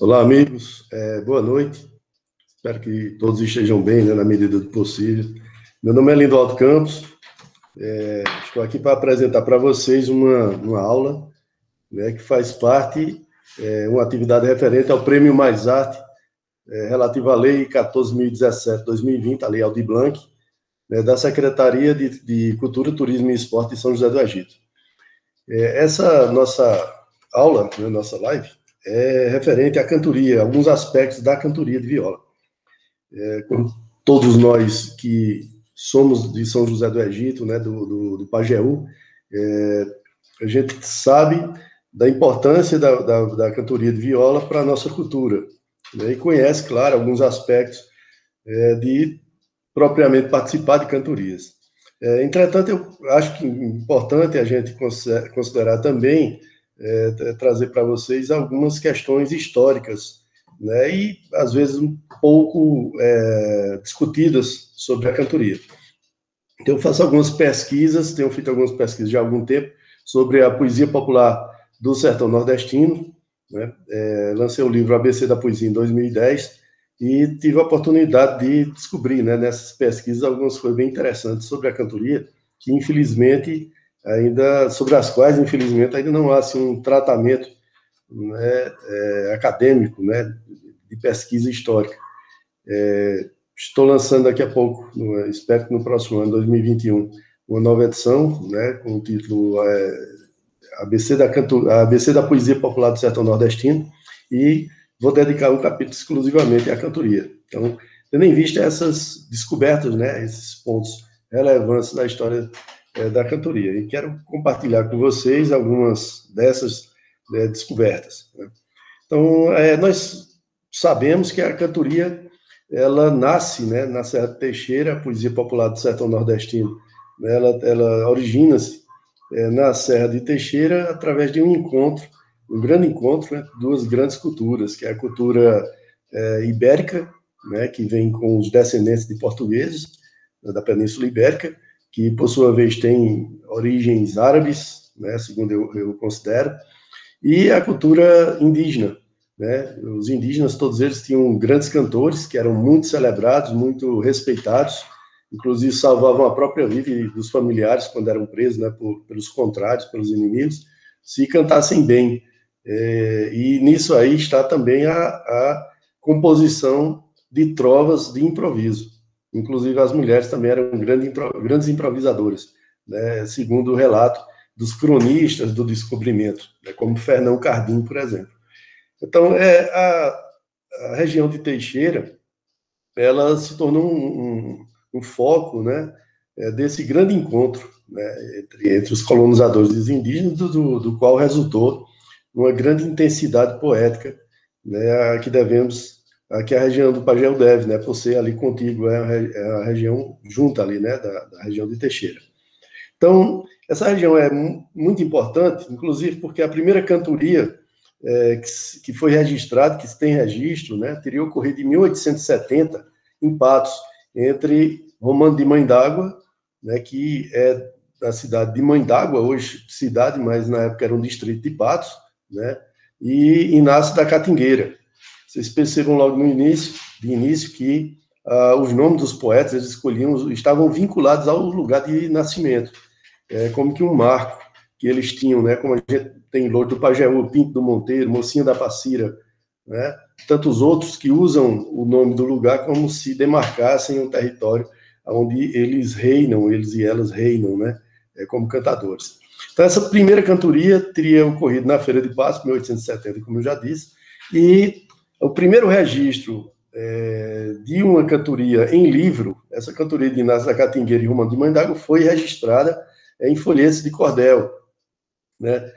Olá, amigos. Boa noite. Espero que todos estejam bem, né, na medida do possível. Meu nome é Lindoaldo Campos. Estou aqui para apresentar para vocês uma aula, né, que faz parte, uma atividade referente ao Prêmio Mais Arte, relativa à Lei 14.017/2020, a Lei Aldir Blanc, né, da Secretaria de Cultura, Turismo e Esporte de São José do Egito. Essa nossa aula, né, nossa live, é referente à cantoria, alguns aspectos da cantoria de viola. Como todos nós que somos de São José do Egito, né, do Pajeú, a gente sabe da importância da cantoria de viola para a nossa cultura, né, e conhece, claro, alguns aspectos de propriamente participar de cantorias. Entretanto, eu acho que é importante a gente considerar também trazer para vocês algumas questões históricas, né, e às vezes um pouco discutidas sobre a cantoria. Então, eu faço algumas pesquisas, tenho feito algumas pesquisas já há algum tempo sobre a poesia popular do sertão nordestino, né? Lancei o livro ABC da Poesia em 2010 e tive a oportunidade de descobrir, né, nessas pesquisas algumas coisas bem interessantes sobre a cantoria, que infelizmente sobre as quais infelizmente ainda não há assim, um tratamento, né, acadêmico, né, de pesquisa histórica. Estou lançando daqui a pouco, espero que no próximo ano, 2021, uma nova edição, né, com o título ABC da Poesia Popular do Sertão Nordestino, e vou dedicar um capítulo exclusivamente à cantoria. Então, tendo em vista essas descobertas, né, esses pontos relevantes da história da cantoria, e quero compartilhar com vocês algumas dessas descobertas, né? Então, nós sabemos que a cantoria ela nasce, né, na Serra de Teixeira, a poesia popular do sertão nordestino. Ela origina-se na Serra de Teixeira através de um encontro, um grande encontro, né, duas grandes culturas, que é a cultura ibérica, né, que vem com os descendentes de portugueses, né, da Península Ibérica, que por sua vez tem origens árabes, né, segundo eu considero, e a cultura indígena, né? Os indígenas, todos eles tinham grandes cantores que eram muito celebrados, muito respeitados, inclusive salvavam a própria vida dos familiares quando eram presos, né, pelos contrários, pelos inimigos, se cantassem bem. E nisso aí está também a composição de trovas de improviso. Inclusive as mulheres também eram grandes improvisadoras, né, segundo o relato dos cronistas do descobrimento, né, como Fernão Cardim, por exemplo. Então, a região de Teixeira, ela se tornou um foco, né, desse grande encontro, né, entre os colonizadores e os indígenas, do qual resultou uma grande intensidade poética, né, a que a região do Pajéu deve, né, por ser ali contígua, é a região junta ali, né, da região de Teixeira. Então, essa região é muito importante, inclusive porque a primeira cantoria que foi registrada, que se tem registro, né, teria ocorrido em 1870, em Patos, entre Romano de Mãe d'Água, né, que é da cidade de Mãe d'Água, hoje cidade, mas na época era um distrito de Patos, né, e Inácio da Catingueira. Vocês percebam logo no início, que os nomes dos poetas eles escolhiam estavam vinculados ao lugar de nascimento, como que um marco que eles tinham, né? Como a gente tem Louro do Pajeú, Pinto do Monteiro, Mocinho da Passira, né? Tantos outros que usam o nome do lugar como se demarcassem um território onde eles reinam, eles e elas reinam, né? Como cantadores. Então, essa primeira cantoria teria ocorrido na Feira de Páscoa, 1870, como eu já disse, e o primeiro registro de uma cantoria em livro, essa cantoria de Inácio da Catingueira e Romano de Mãe d'Água, foi registrada em folhetos de cordel, né,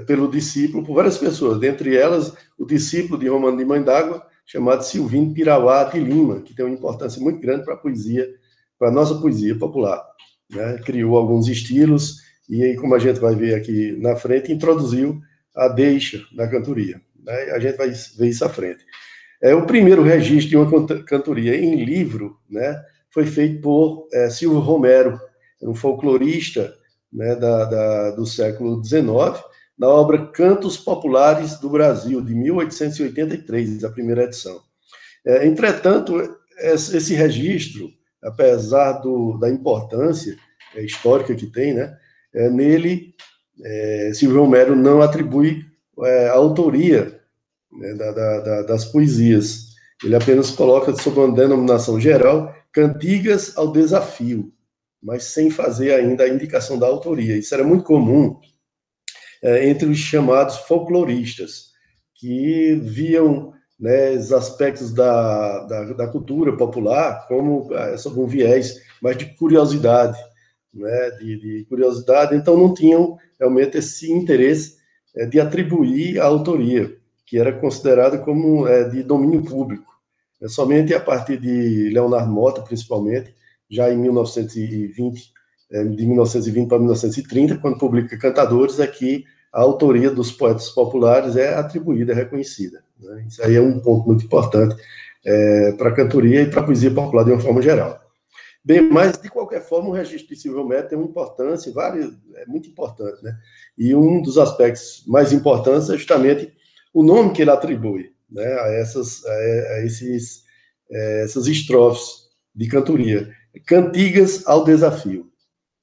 pelo discípulo, por várias pessoas, dentre elas o discípulo de Romano de Mãe d'Água, chamado Silvino Pirauá de Lima, que tem uma importância muito grande para a poesia, para a nossa poesia popular, né? Criou alguns estilos e aí, como a gente vai ver aqui na frente, introduziu a deixa da cantoria, né? A gente vai ver isso à frente. O primeiro registro de uma cantoria em livro, né, foi feito por Silvio Romero, um folclorista, né, do século XIX, na obra Cantos Populares do Brasil, de 1883, a primeira edição. Entretanto, esse registro, apesar da importância histórica que tem, né, nele, Silvio Romero não atribui a autoria, né, das poesias. Ele apenas coloca sob uma denominação geral cantigas ao desafio, mas sem fazer ainda a indicação da autoria. Isso era muito comum entre os chamados folcloristas, que viam, né, os aspectos da cultura popular como sob um viés mais de curiosidade, né, de curiosidade, então não tinham realmente esse interesse de atribuir a autoria, que era considerada como de domínio público. Somente a partir de Leonardo Mota, principalmente, já em 1920, de 1920 para 1930, quando publica Cantadores, é que a autoria dos poetas populares é atribuída, é reconhecida, né? Isso aí é um ponto muito importante para a cantoria e para a poesia popular de uma forma geral. Bem, mas, de qualquer forma, o registro de Silvio Romero tem uma importância, muito importante, né? E um dos aspectos mais importantes é justamente o nome que ele atribui, né, essas estrofes de cantoria, cantigas ao desafio.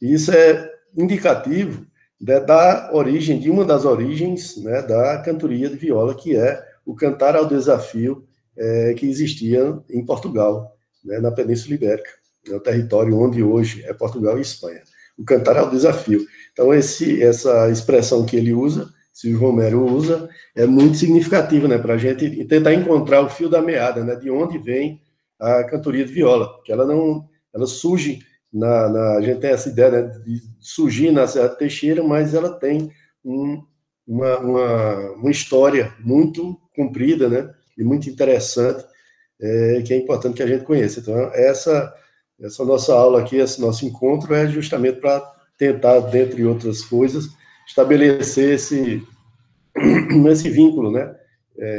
E isso é indicativo da origem, de uma das origens, né, da cantoria de viola, que é o cantar ao desafio que existia em Portugal, né, na Península Ibérica, no território onde hoje é Portugal e Espanha. O cantar ao desafio. Então, essa expressão que ele usa, Silvio Romero usa, é muito significativa, né, para a gente tentar encontrar o fio da meada, né, de onde vem a cantoria de viola, porque ela surge a gente tem essa ideia, né, de surgir na Serra Teixeira, mas ela tem uma história muito comprida, né, e muito interessante, que é importante que a gente conheça. Então, essa nossa aula aqui, esse nosso encontro é justamente para tentar, dentre outras coisas, estabelecer esse vínculo, né,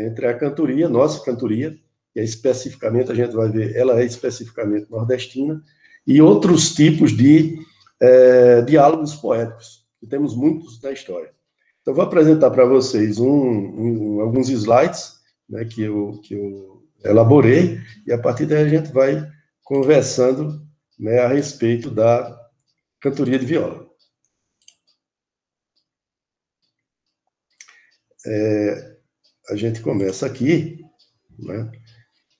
entre a cantoria, nossa cantoria, que é especificamente, a gente vai ver, ela é especificamente nordestina, e outros tipos de diálogos poéticos, que temos muitos na história. Então, vou apresentar para vocês alguns slides, né, que eu elaborei, e a partir daí a gente vai conversando, né, a respeito da cantoria de viola. A gente começa aqui, né?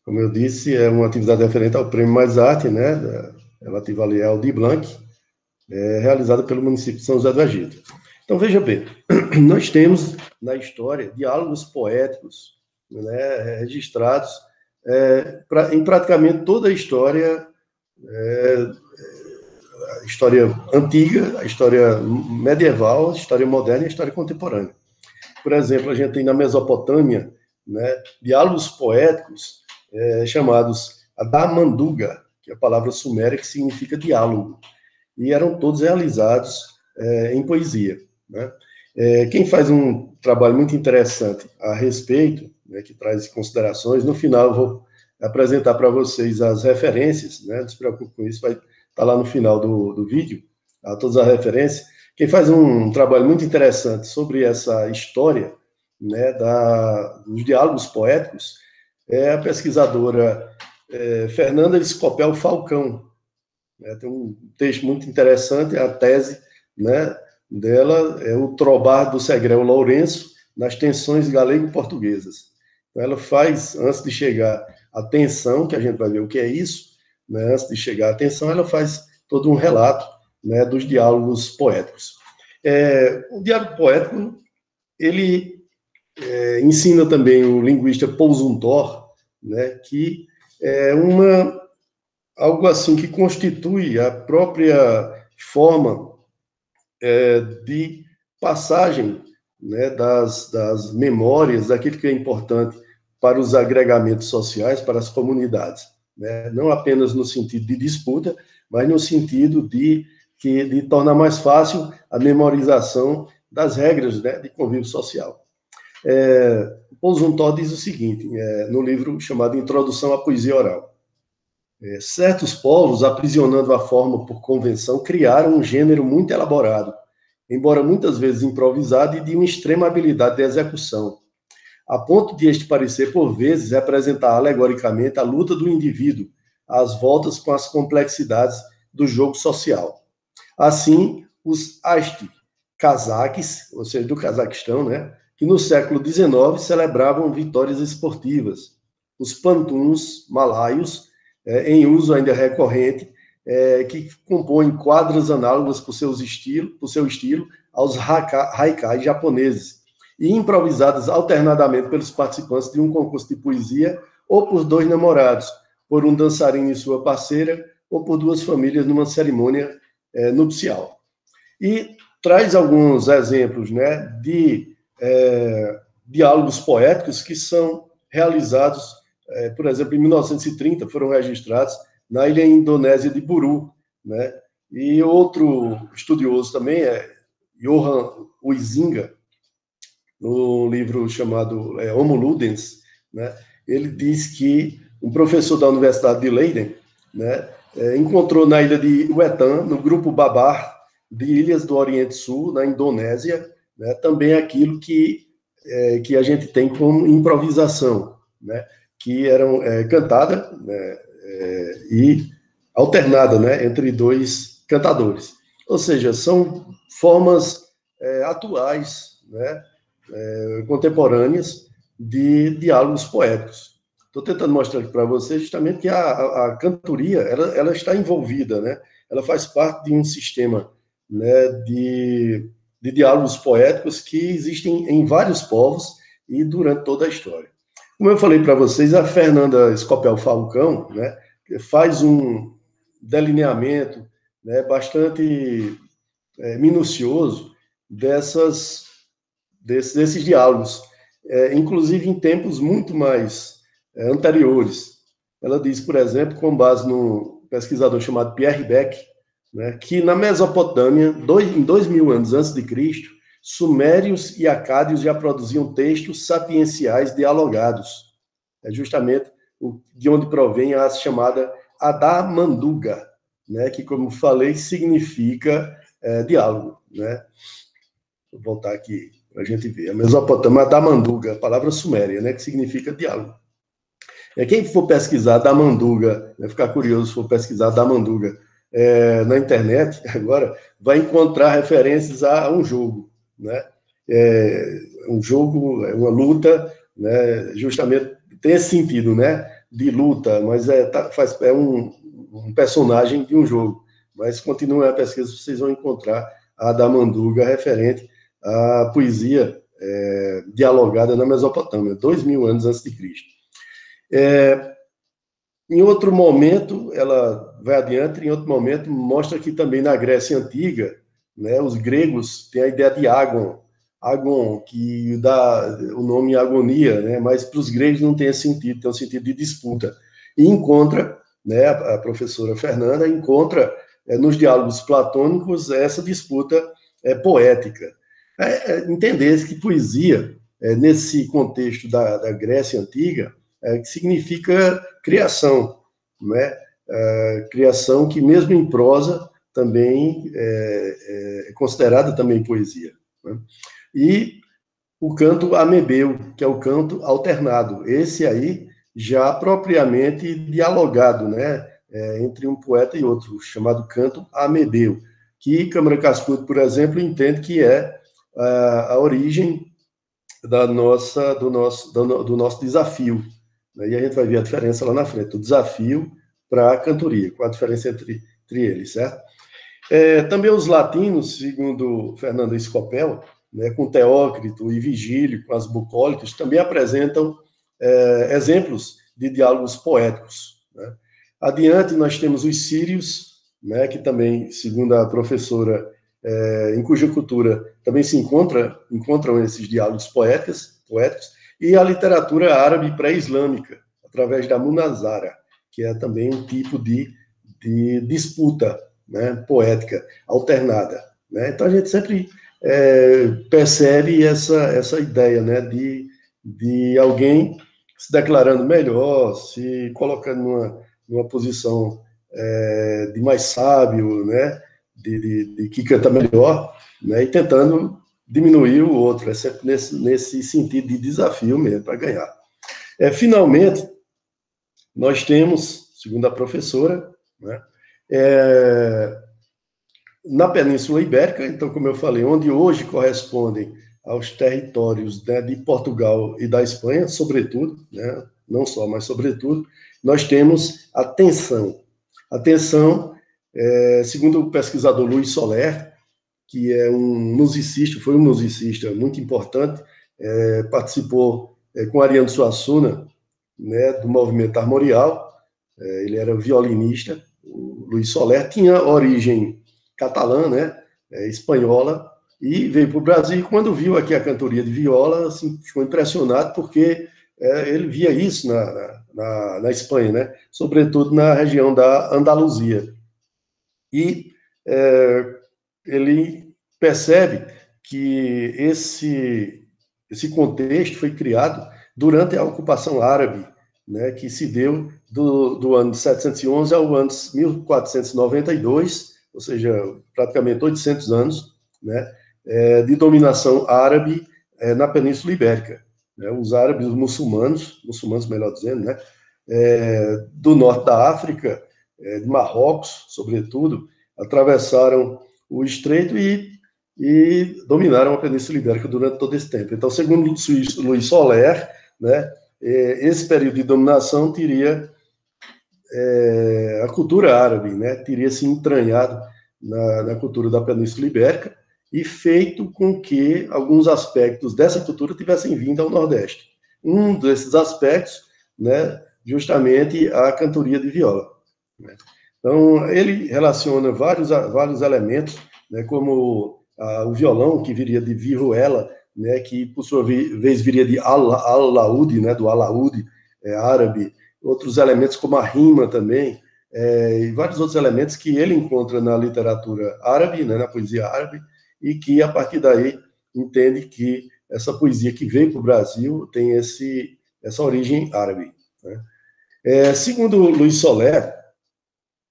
Como eu disse, é uma atividade referente ao Prêmio Mais Arte, né, relativa ali ao Aldir Blanc, realizada pelo município de São José do Egito. Então, veja bem, nós temos na história diálogos poéticos, né, registrados em praticamente toda a história antiga, a história medieval, a história moderna e a história contemporânea. Por exemplo, a gente tem na Mesopotâmia, né, diálogos poéticos chamados Adamanduga, que é a palavra suméria que significa diálogo, e eram todos realizados em poesia, né? Quem faz um trabalho muito interessante a respeito, né, que traz considerações, no final eu vou apresentar para vocês as referências, né, não se preocupe com isso, vai estar lá no final do vídeo, todas as referências. Quem faz um trabalho muito interessante sobre essa história, né, dos diálogos poéticos é a pesquisadora Fernanda Escopel Falcão. Tem um texto muito interessante, a tese, né, dela é o Trobar do Segrel Lourenço nas tensões galego-portuguesas. Então, ela faz, antes de chegar à tensão, que a gente vai ver o que é isso, né, antes de chegar à tensão, ela faz todo um relato, né, dos diálogos poéticos. O diálogo poético, ele ensina também o linguista Paul Zumthor, né, que é algo assim que constitui a própria forma de passagem, né, das memórias, daquilo que é importante para os agregamentos sociais, para as comunidades, né? Não apenas no sentido de disputa, mas no sentido de tornar mais fácil a memorização das regras, né, de convívio social. Paul Zumthor diz o seguinte, no livro chamado Introdução à Poesia Oral: certos povos, aprisionando a forma por convenção, criaram um gênero muito elaborado, embora muitas vezes improvisado, e de uma extrema habilidade de execução, a ponto de este parecer, por vezes, representar alegoricamente a luta do indivíduo às voltas com as complexidades do jogo social. Assim, os Asti-Cazaques, ou seja, do Cazaquistão, né, que no século XIX celebravam vitórias esportivas. Os Pantuns malaios, em uso ainda recorrente, que compõem quadras análogas por seu estilo aos haikai japoneses, e improvisadas alternadamente pelos participantes de um concurso de poesia, ou por dois namorados, por um dançarino e sua parceira, ou por duas famílias numa cerimônia nupcial. E traz alguns exemplos, né, de diálogos poéticos que são realizados, por exemplo, em 1930 foram registrados na ilha indonésia de Buru, né? E outro estudioso também é Johan Huizinga, no livro chamado Homo Ludens, né? Ele diz que um professor da Universidade de Leiden, né, encontrou na ilha de Wetan, no grupo Babar de ilhas do Oriente Sul, na Indonésia, né, também aquilo que a gente tem como improvisação, né, que eram cantada, né, e alternada, né, entre dois cantadores. Ou seja, são formas atuais, né, contemporâneas de diálogos poéticos. Estou tentando mostrar aqui para vocês justamente que a cantoria ela está envolvida, né? Ela faz parte de um sistema, né, de diálogos poéticos que existem em vários povos e durante toda a história. Como eu falei para vocês, a Fernanda Scopel Falcão, né, faz um delineamento, né, bastante minucioso desses diálogos, inclusive em tempos muito mais anteriores. Ela diz, por exemplo, com base num pesquisador chamado Pierre Beck, né, que na Mesopotâmia, em 2000 anos antes de Cristo, sumérios e acádios já produziam textos sapienciais dialogados. É justamente de onde provém a chamada Adamanduga, né, que, como falei, significa diálogo, né? Vou voltar aqui para a gente ver. A Mesopotâmia, Damanduga, palavra suméria, né, que significa diálogo. Quem for pesquisar Damanduga, vai ficar curioso se for pesquisar Damanduga na internet, agora, vai encontrar referências a um jogo, né? Um jogo, uma luta, né, justamente tem esse sentido, né, de luta, mas é um personagem de um jogo. Mas continue a pesquisa, vocês vão encontrar a Damanduga referente à poesia dialogada na Mesopotâmia, 2000 anos antes de Cristo. Em outro momento, ela vai adiante, em outro momento, mostra que também na Grécia Antiga, né, os gregos têm a ideia de agon, que dá o nome agonia, né, mas para os gregos não tem esse sentido, tem um sentido de disputa. E encontra, né, a professora Fernanda encontra nos diálogos platônicos essa disputa poética. Entender que poesia, nesse contexto da Grécia Antiga, que significa criação, né? Criação que, mesmo em prosa, também é considerada também poesia, né? E o canto amebeu, que é o canto alternado. Esse aí, já propriamente dialogado, né? Entre um poeta e outro, chamado canto amebeu, que Câmara Cascudo, por exemplo, entende que é a origem do nosso desafio. E a gente vai ver a diferença lá na frente, o desafio para a cantoria, qual a diferença entre eles, certo? Também os latinos, segundo Fernanda Scopel, né, com Teócrito e Vigílio, com as bucólicas, também apresentam exemplos de diálogos poéticos, né? Adiante, nós temos os sírios, né, que também, segundo a professora, em cuja cultura também se encontram esses diálogos poéticos, e a literatura árabe pré-islâmica, através da Munazara, que é também um tipo de disputa, né, poética alternada, né? Então a gente sempre percebe essa ideia, né, de alguém se declarando melhor, se colocando numa posição de mais sábio, né, de que canta melhor, né, e tentando diminuir o outro, é sempre nesse sentido de desafio mesmo, para ganhar. Finalmente, nós temos, segundo a professora, né, na Península Ibérica, então, como eu falei, onde hoje correspondem aos territórios, né, de Portugal e da Espanha, sobretudo, né, não só, mas sobretudo, nós temos a tensão. A tensão, segundo o pesquisador Luiz Soler, que é foi um musicista muito importante, participou com Ariano Suassuna, né, do movimento armorial, ele era violinista. O Luiz Soler tinha origem catalã, né, espanhola, e veio para o Brasil, e quando viu aqui a cantoria de viola, assim, ficou impressionado, porque ele via isso na Espanha, né, sobretudo na região da Andaluzia. E ele percebe que esse contexto foi criado durante a ocupação árabe, né, que se deu do ano de 711 ao ano de 1492, ou seja, praticamente 800 anos, né, de dominação árabe na Península Ibérica. Né, os árabes, os muçulmanos melhor dizendo, né, do norte da África, de Marrocos, sobretudo, atravessaram o estreito e dominaram a Península Ibérica durante todo esse tempo. Então, segundo Luiz Soler, né, esse período de dominação teria a cultura árabe, né, teria se entranhado na cultura da Península Ibérica e feito com que alguns aspectos dessa cultura tivessem vindo ao Nordeste. Um desses aspectos, né, justamente a cantoria de viola. Né? Então, ele relaciona vários elementos, né, como o violão, que viria de vihuela, né, que, por sua vez, viria de al-laúd, né, do alaúde árabe, outros elementos como a rima também, e vários outros elementos que ele encontra na literatura árabe, né, na poesia árabe, e que, a partir daí, entende que essa poesia que veio para o Brasil tem essa origem árabe. Né? Segundo Luiz Soler,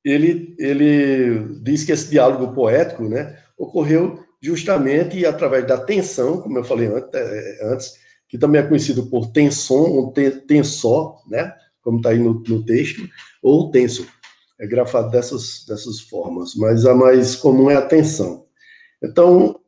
ele diz que esse diálogo poético, né, ocorreu justamente através da tensão, como eu falei antes, que também é conhecido por tenson ou tensó, né, como está aí no texto, ou tenso, é grafado dessas formas, mas a mais comum é a tensão. Então,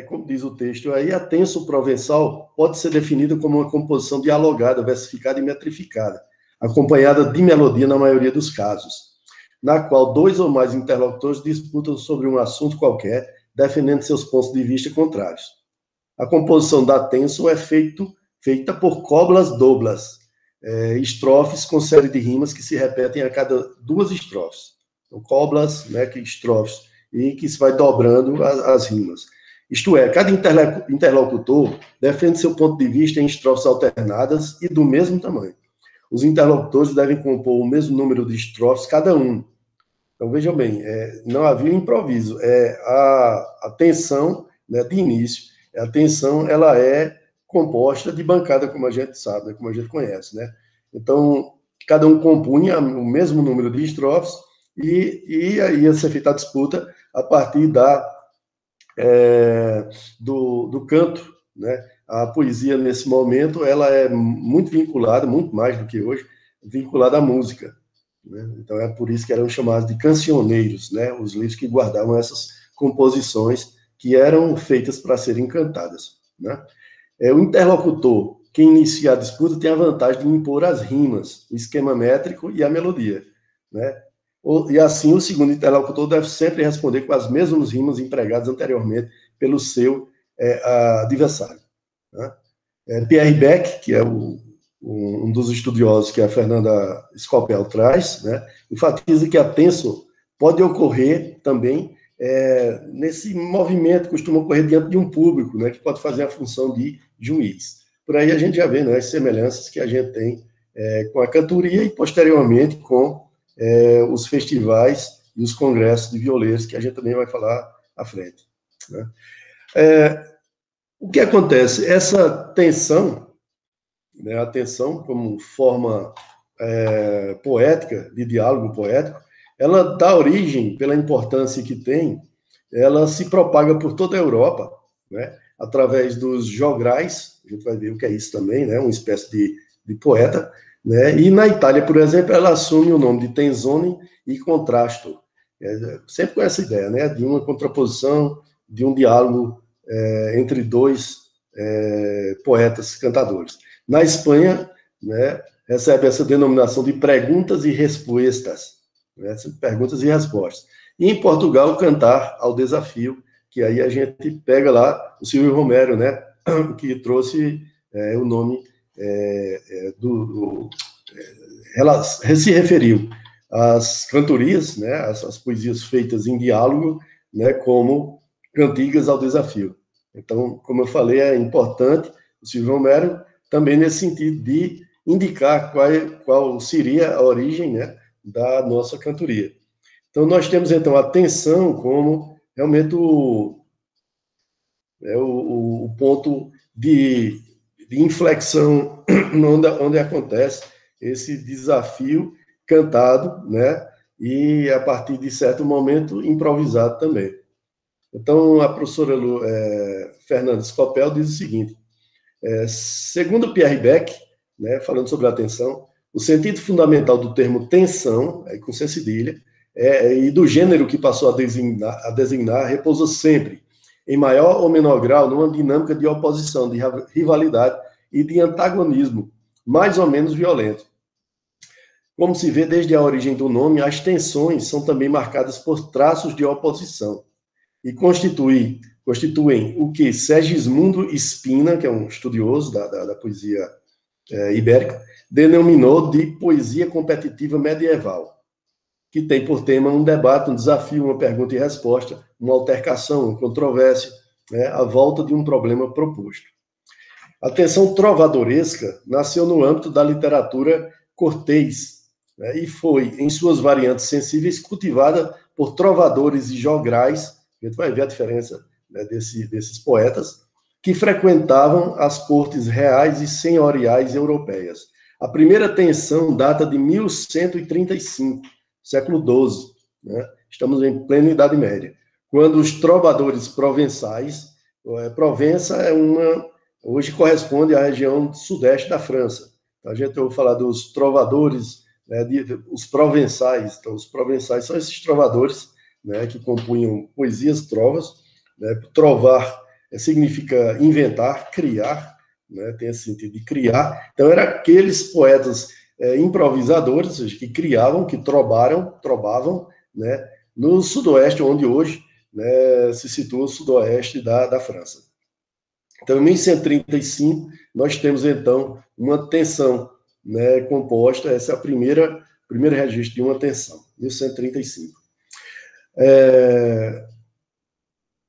como diz o texto aí, a tenso provençal pode ser definida como uma composição dialogada, versificada e metrificada, acompanhada de melodia na maioria dos casos, na qual dois ou mais interlocutores disputam sobre um assunto qualquer, defendendo seus pontos de vista contrários. A composição da tenso é feita por coblas doblas, estrofes com série de rimas que se repetem a cada duas estrofes. Então, coblas, né, que estrofes, e que se vai dobrando as rimas. Isto é, cada interlocutor defende seu ponto de vista em estrofes alternadas e do mesmo tamanho. Os interlocutores devem compor o mesmo número de estrofes cada um. Então, vejam bem, não havia improviso, a tensão, né, de início, a tensão ela é composta de bancada, como a gente sabe, né, como a gente conhece, né? Então, cada um compunha o mesmo número de estrofes e aí ia ser feita a disputa a partir do canto, né? A poesia, nesse momento, ela é muito vinculada, muito mais do que hoje, vinculada à música. Né? Então, é por isso que eram chamados de cancioneiros, né? Os livros que guardavam essas composições que eram feitas para serem cantadas. Né? O interlocutor que inicia a disputa tem a vantagem de impor as rimas, o esquema métrico e a melodia. Né? E assim, o segundo interlocutor deve sempre responder com as mesmas rimas empregadas anteriormente pelo seu adversário. Né? Pierre Beck, que é um dos estudiosos que a Fernanda Scopel traz, né, enfatiza que a tenso pode ocorrer também nesse movimento, costuma ocorrer diante de um público, né, que pode fazer a função de juiz. Por aí a gente já vê, né, as semelhanças que a gente tem com a cantoria e, posteriormente, com os festivais e os congressos de violeiros, que a gente também vai falar à frente. Né? O que acontece? Essa tensão, né, a tensão como forma poética, de diálogo poético, ela dá origem, pela importância que tem, ela se propaga por toda a Europa, né, através dos jograis, a gente vai ver o que é isso também, né, uma espécie de poeta, né, e na Itália, por exemplo, ela assume o nome de tenzone e contrasto, sempre com essa ideia, né, de uma contraposição, de um diálogo entre dois poetas cantadores. Na Espanha, né, recebe essa denominação de perguntas e respostas, né, perguntas e respostas. E em Portugal, cantar ao desafio, que aí a gente pega lá o Silvio Romero, né, que trouxe o nome ela se referiu às cantorias, né, às poesias feitas em diálogo, né, como cantigas ao desafio. Então, como eu falei, é importante o Silvio Romero também nesse sentido de indicar qual seria a origem, né, da nossa cantoria. Então, nós temos, então, a tensão como realmente o ponto de inflexão onde acontece esse desafio cantado, né? E a partir de certo momento improvisado também. Então, a professora Fernanda Scopel diz o seguinte: segundo Pierre Beck, né, falando sobre a tensão, o sentido fundamental do termo tensão, com C cedilha, e do gênero que passou a designar repousa sempre, em maior ou menor grau, numa dinâmica de oposição, de rivalidade e de antagonismo, mais ou menos violento. Como se vê desde a origem do nome, as tensões são também marcadas por traços de oposição e constituem o que Segismundo Spina, que é um estudioso da poesia ibérica, denominou de poesia competitiva medieval, que tem por tema um debate, um desafio, uma pergunta e resposta, uma altercação, uma controvérsia, né, à volta de um problema proposto. A tensão trovadoresca nasceu no âmbito da literatura cortês, né, e foi, em suas variantes sensíveis, cultivada por trovadores e jograis, a gente vai ver a diferença, né, desses poetas, que frequentavam as cortes reais e senhoriais europeias. A primeira tensão data de 1135, século XII, né? Estamos em plena Idade Média, quando os trovadores provençais, Provença hoje corresponde à região sudeste da França. A gente ouve falar dos trovadores, né, os provençais. Então, os provençais são esses trovadores, né, que compunham poesias, trovas, né? Trovar significa inventar, criar, né? Tem esse sentido de criar. Então, eram aqueles poetas improvisadores, ou seja, que criavam, que trovavam, né, no sudoeste, onde hoje, né, se situa o sudoeste da França. Então, em 1135, nós temos, então, uma tensão, né, composta, essa é a primeiro registro de uma tensão, 1135.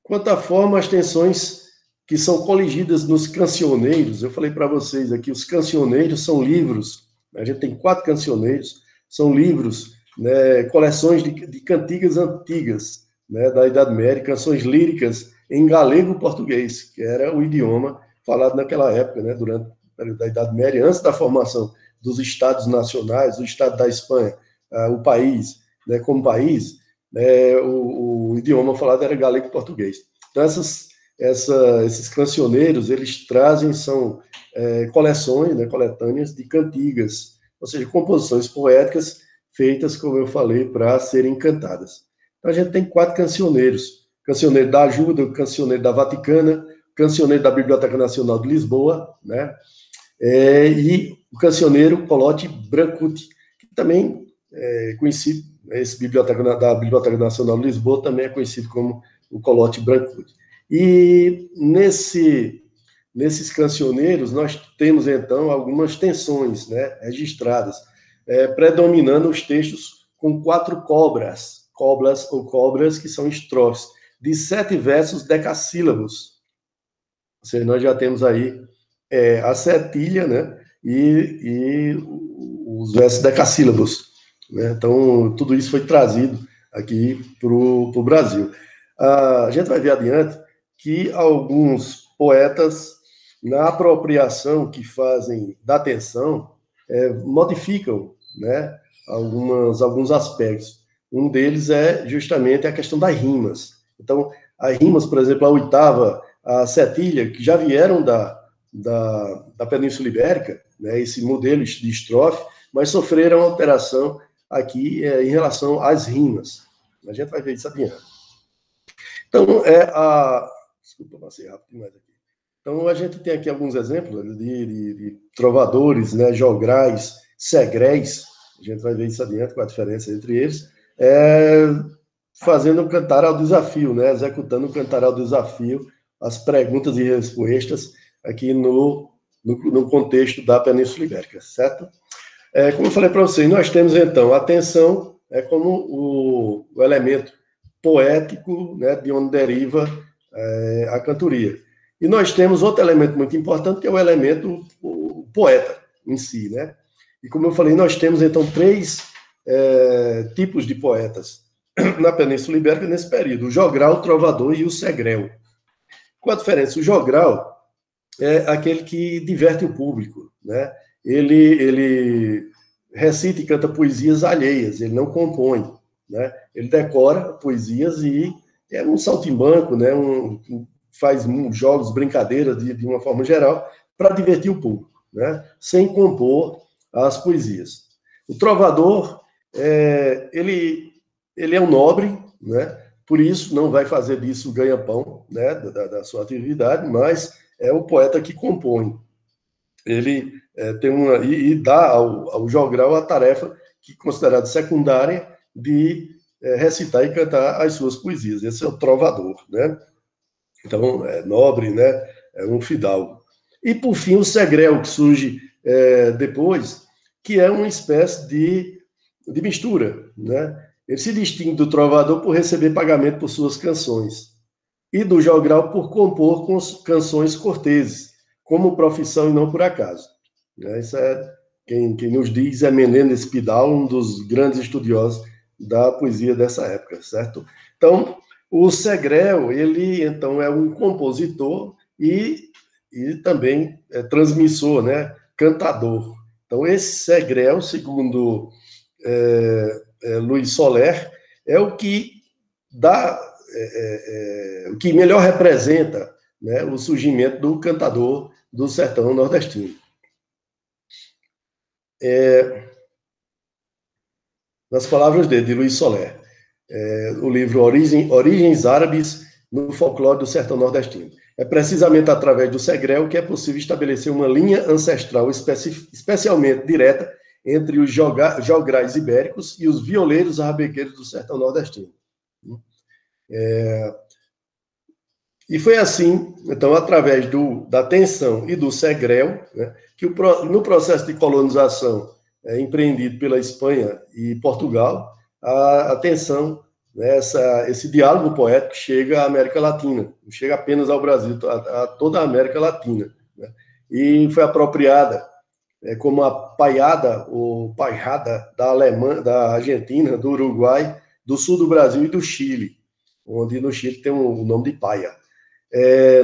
Quanto à forma, as tensões que são coligidas nos cancioneiros, eu falei para vocês aqui, os cancioneiros são livros, a gente tem 4 cancioneiros, são livros, né, coleções de cantigas antigas, né, da Idade Média, canções líricas em galego-português, que era o idioma falado naquela época, né, durante o período da Idade Média, antes da formação dos estados nacionais, o estado da Espanha, o país, né, como país, o idioma falado era galego-português. Então, esses cancioneiros, eles trazem, são coleções, né, coletâneas de cantigas, ou seja, composições poéticas feitas, como eu falei, para serem cantadas. Então, a gente tem 4 cancioneiros: cancioneiro da Ajuda, o cancioneiro da Vaticana, o cancioneiro da Biblioteca Nacional de Lisboa, né, e o cancioneiro Colote Brancuti, que também é conhecido, esse da Biblioteca Nacional de Lisboa também é conhecido como o Colote Brancuti. E nesses cancioneiros, nós temos, então, algumas tensões, né, registradas, predominando os textos com 4 cobras, que são estrofes, de 7 versos decassílabos. Ou seja, nós já temos aí a setilha, né, e os versos decassílabos, né? Então, tudo isso foi trazido aqui para o Brasil. A gente vai ver adiante que alguns poetas, na apropriação que fazem da tensão, modificam, né, alguns aspectos. Um deles é justamente a questão das rimas. Então, as rimas, por exemplo, a oitava, a setilha, que já vieram da Península Ibérica, né, esse modelo de estrofe, mas sofreram alteração aqui em relação às rimas. A gente vai ver isso adiante. Então, desculpa, passei rápido demais aqui. Então, a gente tem aqui alguns exemplos de trovadores, né, jograis, segréis, a gente vai ver isso adiante, com a diferença entre eles, fazendo um cantar ao desafio, né, executando um cantar ao desafio, as perguntas e respostas aqui no contexto da Península Ibérica, certo? Como eu falei para vocês, nós temos, então, a tensão como o elemento poético, né, de onde deriva a cantoria. E nós temos outro elemento muito importante, que é o elemento o poeta em si, né? E como eu falei, nós temos, então, 3 tipos de poetas na Península Ibérica nesse período: o jogral, o trovador e o segrel. Qual a diferença? O jogral é aquele que diverte o público, né? Ele recita e canta poesias alheias, ele não compõe, né? Ele decora poesias e é um saltimbanco, né? Faz jogos, brincadeiras de uma forma geral para divertir o público, né? Sem compor as poesias. O trovador, ele é um nobre, né? Por isso não vai fazer disso ganha-pão, né? Da sua atividade, mas é o poeta que compõe. Ele tem e dá ao jogral a tarefa que é considerada secundária de recitar e cantar as suas poesias. Esse é o trovador, né? Então, é nobre, né? É um fidalgo. E, por fim, o segrel, que surge depois, que é uma espécie de mistura, né? Ele se distingue do trovador por receber pagamento por suas canções e do jogral por compor canções corteses, como profissão e não por acaso. Isso quem nos diz é Menendez Pidal, um dos grandes estudiosos da poesia dessa época, certo? Então, o segrel, ele, então, é um compositor e também transmissor, né? Cantador. Então, esse segrel, segundo Luiz Soler, é o que dá, o que melhor representa, né, o surgimento do cantador do sertão nordestino. Nas palavras de Luiz Soler, o livro Origens Árabes no Folclore do Sertão Nordestino. É precisamente através do segrel que é possível estabelecer uma linha ancestral especialmente direta entre os jograis ibéricos e os violeiros rabequeiros do sertão nordestino. E foi assim, então, através da tensão e do segrel, né, que no processo de colonização empreendido pela Espanha e Portugal, a tensão, né, esse diálogo poético chega à América Latina, não chega apenas ao Brasil, a toda a América Latina, né, e foi apropriada como a paiada ou pairrada da Argentina, do Uruguai, do sul do Brasil e do Chile, onde no Chile tem o nome de paia.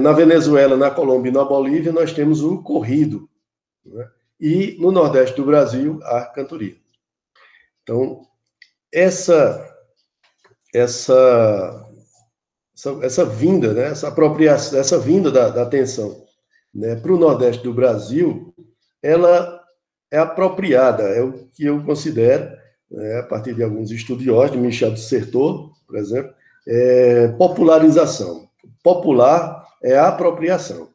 Na Venezuela, na Colômbia e na Bolívia, nós temos o corrido, né? E no Nordeste do Brasil, a cantoria. Então, essa vinda, né? Essa apropriação, essa vinda da atenção, né, para o Nordeste do Brasil, ela é apropriada, é o que eu considero, né, a partir de alguns estudiosos, de Michel de Certeau, por exemplo, popularização. Popular é a apropriação.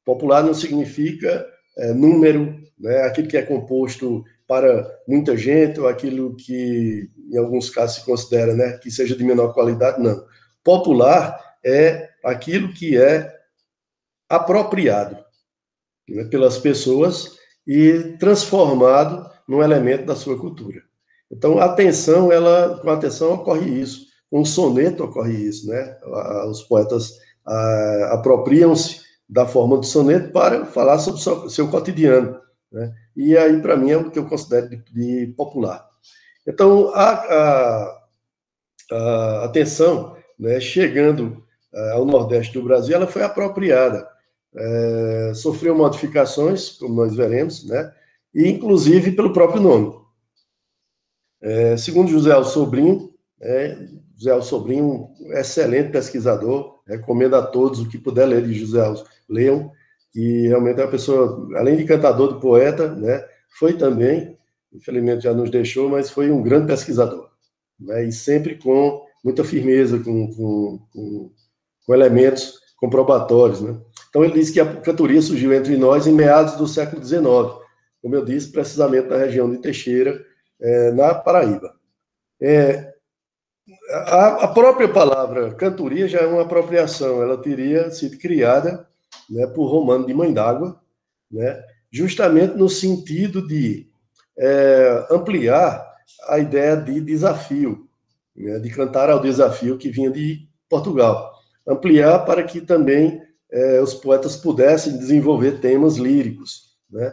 Popular não significa número, né, aquilo que é composto para muita gente, ou aquilo que, em alguns casos, se considera, né, que seja de menor qualidade, não. Popular é aquilo que é apropriado, né, pelas pessoas e transformado num elemento da sua cultura. Então, com a atenção ocorre isso. Com o soneto ocorre isso, né? Os poetas apropriam-se da forma do soneto para falar sobre o seu cotidiano, né? E aí, para mim, é o que eu considero de popular. Então, a atenção, né, chegando ao Nordeste do Brasil, ela foi apropriada. Sofreu modificações, como nós veremos, né? E inclusive pelo próprio nome. Segundo José Alsobrinho, José Alves Sobrinho, um excelente pesquisador, recomendo a todos o que puder ler de José Alves, leiam, que realmente é uma pessoa, além de cantador e poeta, né, foi também, infelizmente já nos deixou, mas foi um grande pesquisador, né, e sempre com muita firmeza, com elementos comprobatórios, né. Então ele disse que a cantoria surgiu entre nós em meados do século XIX, como eu disse, precisamente na região de Teixeira, na Paraíba. A própria palavra cantoria já é uma apropriação, ela teria sido criada, né, por Romano de Mãe d'Água, né, justamente no sentido de ampliar a ideia de desafio, né, de cantar ao desafio que vinha de Portugal. Ampliar para que também os poetas pudessem desenvolver temas líricos, né.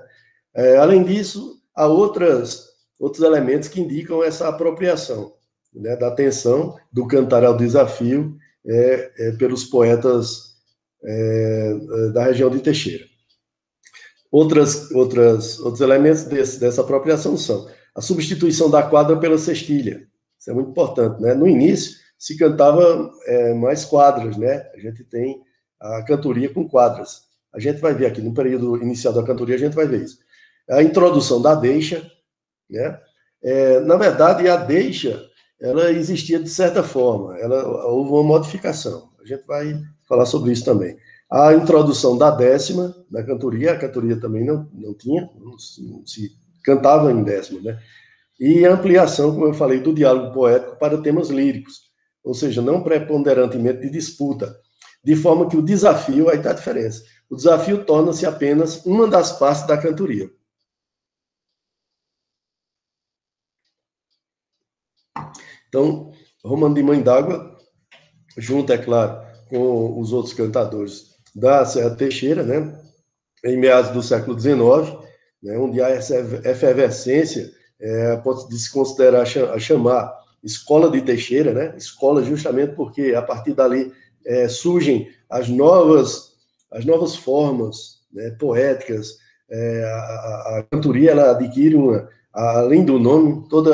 Além disso, há outros elementos que indicam essa apropriação, né, da atenção do cantar ao desafio pelos poetas da região de Teixeira. Outros elementos dessa apropriação são a substituição da quadra pela cestilha. Isso é muito importante, né? No início, se cantava mais quadras, né? A gente tem a cantoria com quadras. A gente vai ver aqui, no período inicial da cantoria, a gente vai ver isso. A introdução da deixa, né? Na verdade, a deixa, ela existia de certa forma, houve uma modificação. A gente vai falar sobre isso também. A introdução da décima, da cantoria, a cantoria também não tinha, não se cantava em décima, né? E a ampliação, como eu falei, do diálogo poético para temas líricos, ou seja, não preponderantemente de disputa, de forma que o desafio, aí está a diferença, o desafio torna-se apenas uma das partes da cantoria. Então, Romano de Mãe d'Água, junto, é claro, com os outros cantadores da Serra Teixeira, né, em meados do século XIX, né, onde há essa efervescência, pode se considerar a chamar Escola de Teixeira, né, escola justamente porque a partir dali surgem as novas formas, né, poéticas, a cantoria ela adquire além do nome, todo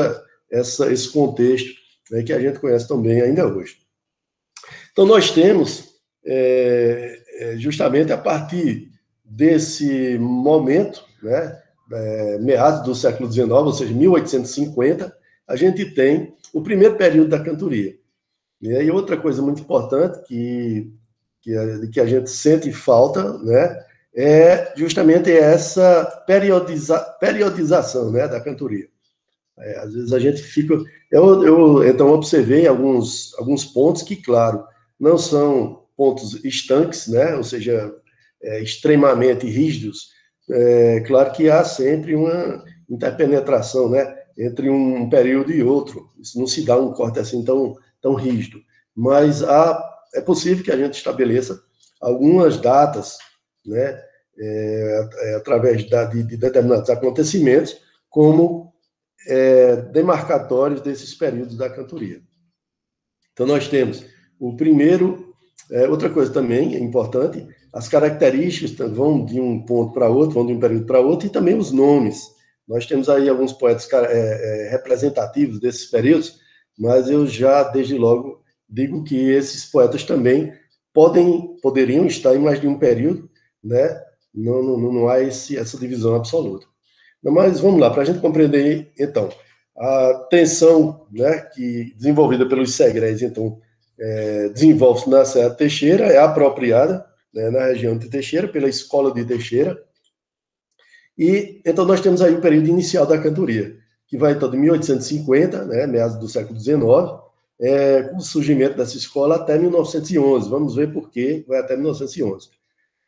esse contexto, né, que a gente conhece também ainda hoje. Então, nós temos, justamente a partir desse momento, né, meados do século XIX, ou seja, 1850, a gente tem o primeiro período da cantoria. E aí, outra coisa muito importante que a gente sente falta, né, é justamente essa periodização, né, da cantoria. Às vezes a gente fica... Eu então, observei alguns pontos que, claro, não são pontos estanques, né, ou seja, extremamente rígidos. Claro que há sempre uma interpenetração, né, entre um período e outro. Isso não se dá um corte assim tão rígido. Mas é possível que a gente estabeleça algumas datas, né, através de determinados acontecimentos, como demarcatórios desses períodos da cantoria. Então, nós temos o primeiro... outra coisa também importante, as características vão de um ponto para outro, vão de um período para outro, e também os nomes. Nós temos aí alguns poetas representativos desses períodos, mas eu já, desde logo, digo que esses poetas também poderiam estar em mais de um período, né? Não há essa divisão absoluta. Mas vamos lá, para a gente compreender, então, a tensão, né, que desenvolvida pelos segréis, então, desenvolve-se na Serra Teixeira, é apropriada, né, na região de Teixeira, pela Escola de Teixeira. E então nós temos aí o período inicial da cantoria, que vai então de 1850, né, meados do século XIX, com o surgimento dessa escola até 1911. Vamos ver por que vai até 1911.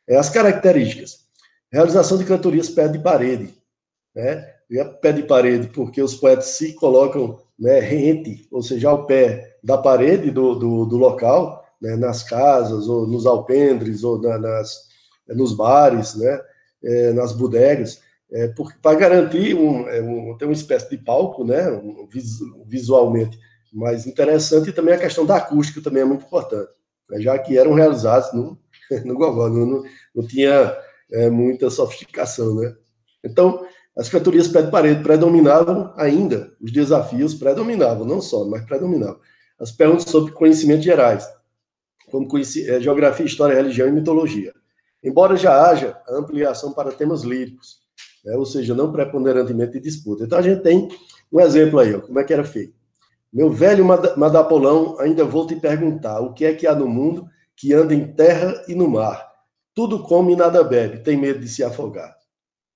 As características: realização de cantorias pé de parede, né? E é pé de parede porque os poetas se colocam, né, rente, ou seja, ao pé da parede do local, né, nas casas, ou nos alpendres, ou nos bares, né, nas bodegas, para garantir ter uma espécie de palco, né, visualmente mais interessante, e também a questão da acústica também é muito importante, né, já que eram realizados no gogó, não tinha muita sofisticação, né? Então, as cantorias pé de parede predominavam ainda, os desafios predominavam, não só, mas predominavam. as perguntas sobre conhecimentos gerais, como geografia, história, religião e mitologia. Embora já haja ampliação para temas líricos, né, ou seja, não preponderantemente de disputa. Então, a gente tem um exemplo aí, ó, como é que era feito. Meu velho Madapolão, ainda vou te perguntar, o que é que há no mundo que anda em terra e no mar? Tudo come e nada bebe, tem medo de se afogar.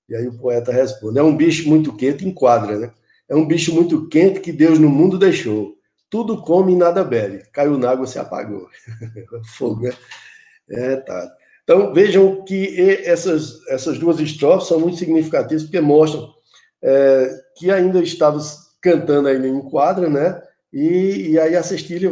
E aí o poeta responde, é um bicho muito quente, enquadra, né? É um bicho muito quente que Deus no mundo deixou. Tudo come e nada bebe. Caiu na água, se apagou. Fogo, né? Tá. Então, vejam que essas duas estrofes são muito significativas, porque mostram que ainda estava cantando ainda em quadra, né? E aí a cestilha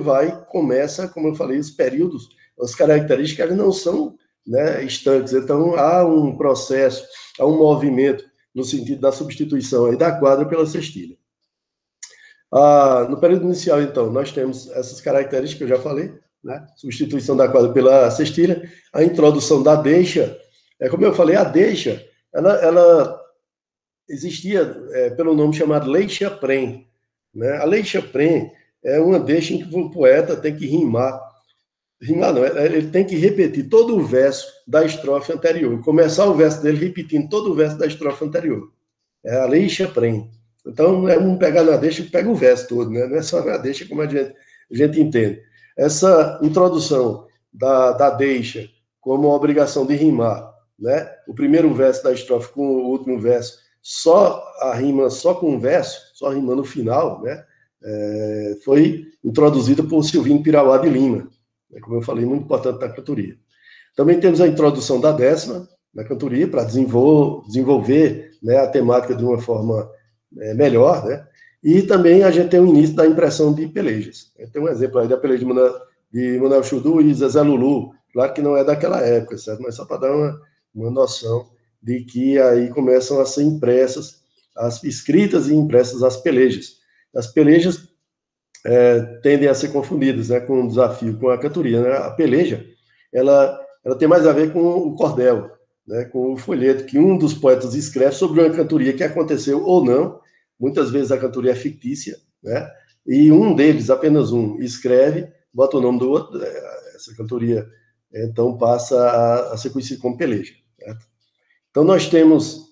começa, como eu falei, os períodos, as características não são, né, estanques. Então, há um processo, há um movimento no sentido da substituição aí da quadra pela cestilha. No período inicial, então, nós temos essas características que eu já falei, né? Substituição da quadra pela cestilha, a introdução da deixa, como eu falei, a deixa, ela existia pelo nome chamado Lei-Chaprem, né? A Lei-Chaprem é uma deixa em que o poeta tem que rimar não, ele tem que repetir todo o verso da estrofe anterior, começar o verso dele repetindo todo o verso da estrofe anterior. É a Lei-Chaprem. Então, é um pegar na deixa que pega o verso todo, né? Não é só na deixa como a gente entende. Essa introdução da deixa como obrigação de rimar, né? O primeiro verso da estrofe com o último verso, só a rima só com um verso, só rima no final, né? Foi introduzida por Silvino Pirauá de Lima, né? Como eu falei, muito importante na cantoria. Também temos a introdução da décima na cantoria para desenvolver, né, a temática de uma forma melhor, né? E também a gente tem o início da impressão de pelejas. Tem um exemplo aí da peleja de Manuel Chudu e Zezé Lulu. Claro que não é daquela época, certo? Mas só para dar uma noção de que aí começam a ser impressas, escritas e impressas as pelejas. As pelejas tendem a ser confundidas, né, com o desafio, com a cantoria, né? A peleja, ela tem mais a ver com o cordel, né, com o folheto que um dos poetas escreve sobre uma cantoria que aconteceu ou não. Muitas vezes a cantoria é fictícia, né? E um deles, apenas um, escreve, bota o nome do outro, essa cantoria então passa a ser conhecida como peleja. Certo? Então nós temos,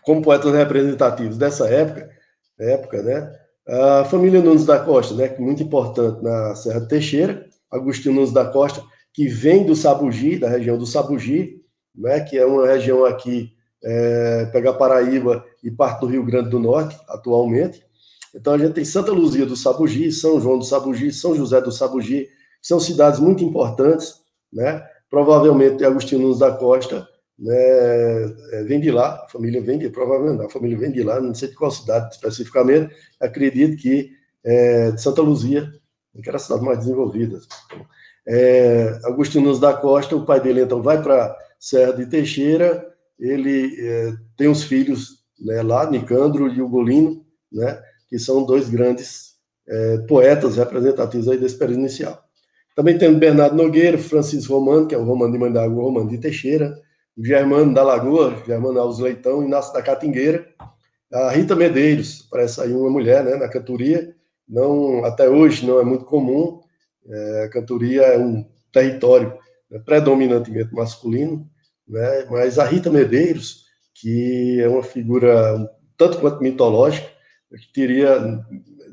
como poetas representativos dessa época, né, a família Nunes da Costa, né, muito importante na Serra do Teixeira, Agostinho Nunes da Costa, que vem do Sabugi, da região do Sabugi, né, que é uma região aqui, pega a Paraíba e parte do Rio Grande do Norte, atualmente. Então a gente tem Santa Luzia do Sabugi, São João do Sabugi, São José do Sabugi, que são cidades muito importantes, né? Provavelmente Agostinho Nunes da Costa, né, vem de lá, a família vem de, provavelmente a família vem de lá, não sei de qual cidade especificamente, acredito que de Santa Luzia, que era a cidade mais desenvolvida. Agostinho Nunes da Costa, o pai dele então vai para Serra de Teixeira, ele tem os filhos, né, lá, Nicandro e Ugolino, né, que são dois grandes poetas representativos aí desse período inicial. Também temos Bernardo Nogueira, Francisco Romano, que é o Romano de Mandagu, o Romano de Teixeira, o Germano da Lagoa, Germano Alves Leitão, Inácio da Catingueira, a Rita Medeiros, parece aí uma mulher, né, na cantoria, não, até hoje não é muito comum, a cantoria é um território, né, predominantemente masculino, né, mas a Rita Medeiros, que é uma figura tanto quanto mitológica, que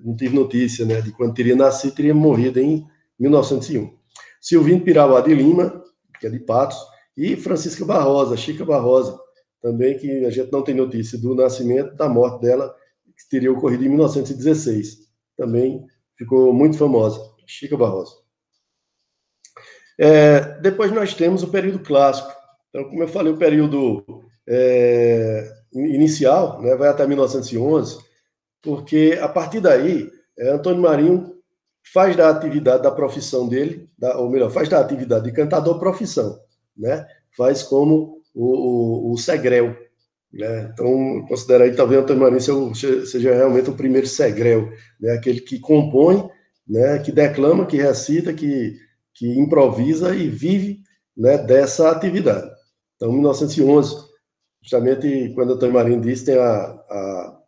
não tive notícia, né, de quando teria nascido, teria morrido em 1901. Silvino Pirauá de Lima, que é de Patos, e Francisca Barrosa, Chica Barrosa, também, que a gente não tem notícia do nascimento, da morte dela, que teria ocorrido em 1916. Também ficou muito famosa, Chica Barrosa. Depois nós temos o período clássico. Então, como eu falei, o período inicial, né, vai até 1911, porque a partir daí, Antônio Marinho faz da atividade da profissão dele, ou melhor, faz da atividade de cantador profissão, né? Faz como o segrel, né? Então, considero aí talvez Antônio Marinho seja realmente o primeiro segrel, né? Aquele que compõe, né? Que declama, que recita, que improvisa e vive, né, dessa atividade. Então, 1911, justamente quando Antônio Marinho disse, tem a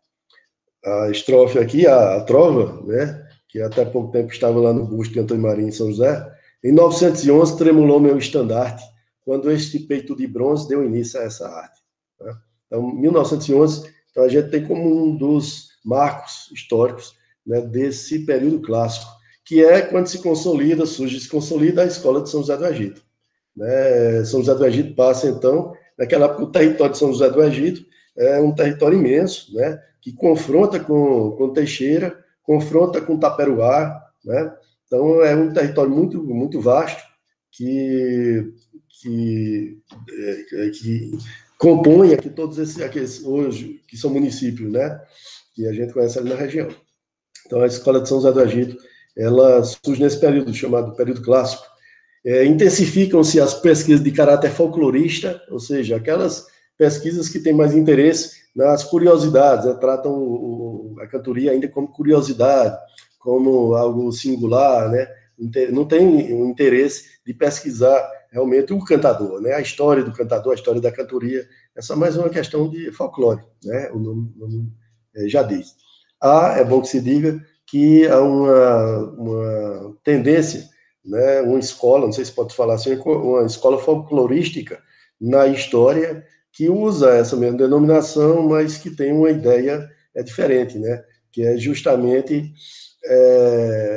estrofe aqui, a trova, né? que até pouco tempo estava lá no busto de Antônio Marinho em São José. Em 911, tremulou meu estandarte, quando este peito de bronze deu início a essa arte. Né? Então, 1911, então a gente tem como um dos marcos históricos, né, desse período clássico, que é quando se consolida, surge e se consolida a escola de São José do Egito. Né? São José do Egito passa, então, naquela época, o território de São José do Egito é um território imenso, né, que confronta com Teixeira, confronta com Taperoá, né? Então, é um território muito, muito vasto que compõe aqui todos aqueles hoje que são municípios, né, que a gente conhece ali na região. Então, a Escola de São José do Egito, ela surge nesse período chamado período clássico. Intensificam-se as pesquisas de caráter folclorista, ou seja, aquelas pesquisas que têm mais interesse nas curiosidades, né? Tratam a cantoria ainda como curiosidade, como algo singular, né? Não tem o interesse de pesquisar realmente o cantador, né? A história do cantador, a história da cantoria, é só mais uma questão de folclore, né? O nome já diz. É bom que se diga que há uma tendência, né, uma escola, não sei se pode falar assim, uma escola folclorística na história que usa essa mesma denominação, mas que tem uma ideia diferente, né, que é justamente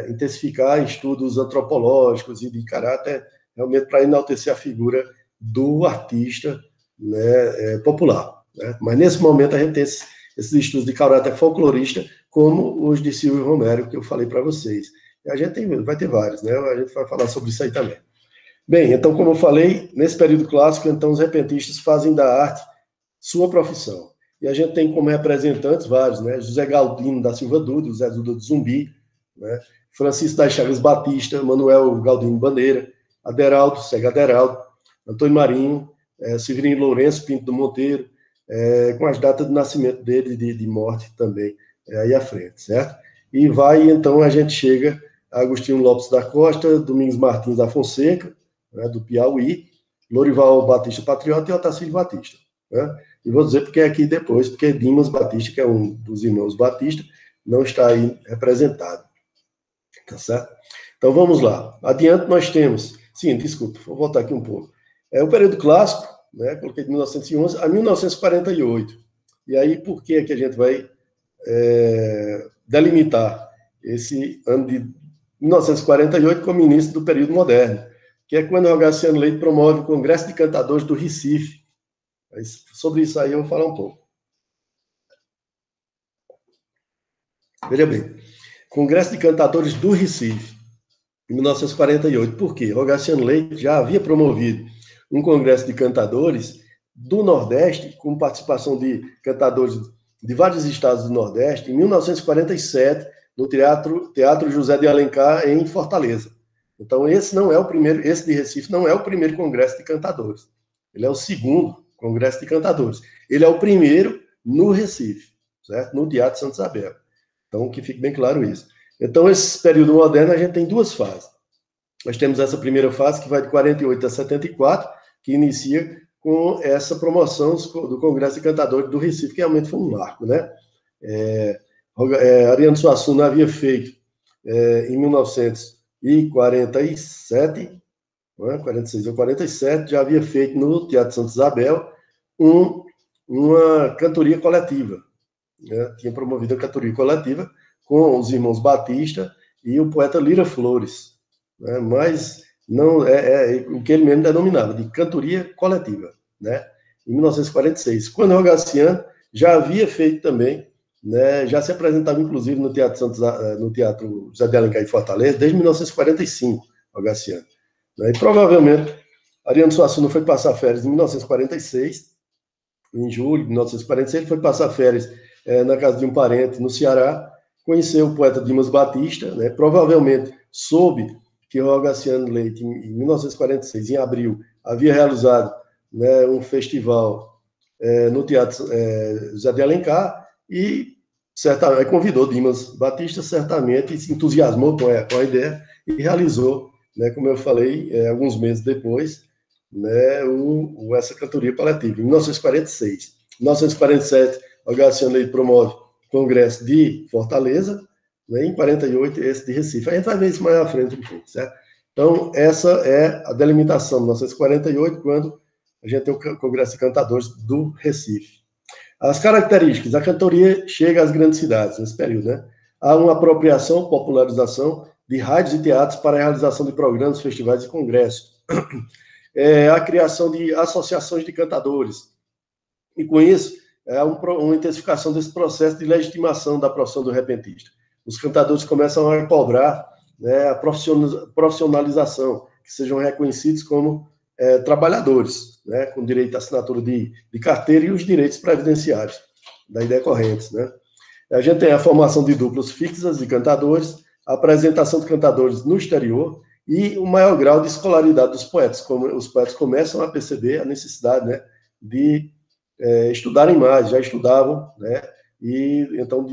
intensificar estudos antropológicos e de caráter realmente para enaltecer a figura do artista, né, popular. Né? Mas nesse momento a gente tem esses estudos de caráter folclorista, como os de Silvio Romero, que eu falei para vocês. A gente vai ter vários, né? A gente vai falar sobre isso aí também. Bem, então, como eu falei, nesse período clássico, então, os repentistas fazem da arte sua profissão. E a gente tem como representantes vários, né? José Galdino da Silva Dutra, José Duda de Zumbi, né? Francisco das Chagas Batista, Manuel Galdino Bandeira, Aderaldo, Cega Aderaldo, Antônio Marinho, Severino Lourenço, Pinto do Monteiro, com as datas de nascimento dele e de morte também aí à frente, certo? E vai, então, a gente chega a Agostinho Lopes da Costa, Domingos Martins da Fonseca, né, do Piauí, Lorival Batista Patriota e Otacílio Batista. Né? E vou dizer porque aqui depois, porque Dimas Batista, que é um dos irmãos Batista, não está aí representado. Tá certo? Então vamos lá. Adiante nós temos. Sim, desculpa, vou voltar aqui um pouco. O período clássico, né? Coloquei de 1911 a 1948. E aí, por que a gente vai delimitar esse ano de 1948 como início do período moderno, que é quando o Rogaciano Leite promove o Congresso de Cantadores do Recife. Sobre isso aí eu vou falar um pouco. Veja bem, Congresso de Cantadores do Recife, em 1948. Por quê? Rogaciano Leite já havia promovido um congresso de cantadores do Nordeste, com participação de cantadores de vários estados do Nordeste, em 1947, no Teatro José de Alencar, em Fortaleza. Então, esse de Recife não é o primeiro congresso de cantadores. Ele é o segundo congresso de cantadores. Ele é o primeiro no Recife, certo? No Teatro Santa Isabel. Então, que fique bem claro isso. Então, esse período moderno, a gente tem duas fases. Nós temos essa primeira fase, que vai de 48 a 74, que inicia com essa promoção do Congresso de Cantadores do Recife, que realmente foi um marco, né? Ariano Suassuna havia feito, em 1947, 46 ou 47, já havia feito no Teatro Santa Isabel uma cantoria coletiva. Né? Tinha promovido a cantoria coletiva com os irmãos Batista e o poeta Lira Flores, né? Mas não é o que ele mesmo denominava de cantoria coletiva, né? Em 1946, quando o Rogaciano já havia feito também, né? Já se apresentava inclusive no Teatro José de Alencar em Fortaleza desde 1945, Rogaciano, né? E provavelmente Ariano Suassuna foi passar férias em 1946, em julho de 1946, ele foi passar férias na casa de um parente no Ceará, conheceu o poeta Dimas Batista, né? Provavelmente soube que o Rogaciano Leite, em 1946, em abril, havia realizado, né, um festival no Teatro José de Alencar e certamente convidou Dimas Batista, certamente, e se entusiasmou com a ideia e realizou, né, como eu falei, alguns meses depois, né, essa cantoria coletiva, em 1946. Em 1947, o Rogaciano Leite promove o Congresso de Fortaleza, né, em 48 esse de Recife. A gente vai ver isso mais à frente um pouco, certo? Então, essa é a delimitação de 1948, quando a gente tem o Congresso de Cantadores do Recife. As características, a cantoria chega às grandes cidades nesse período, né? Há uma apropriação, popularização de rádios e teatros para a realização de programas, festivais e congressos. A criação de associações de cantadores. E com isso, uma intensificação desse processo de legitimação da profissão do repentista. Os cantadores começam a cobrar, né, a profissionalização, que sejam reconhecidos como trabalhadores, né, com direito à assinatura de carteira e os direitos previdenciários daí decorrentes, né. A gente tem a formação de duplas fixas de cantadores, a apresentação de cantadores no exterior e o maior grau de escolaridade dos poetas, como os poetas começam a perceber a necessidade, né, de estudarem mais, já estudavam, né, e então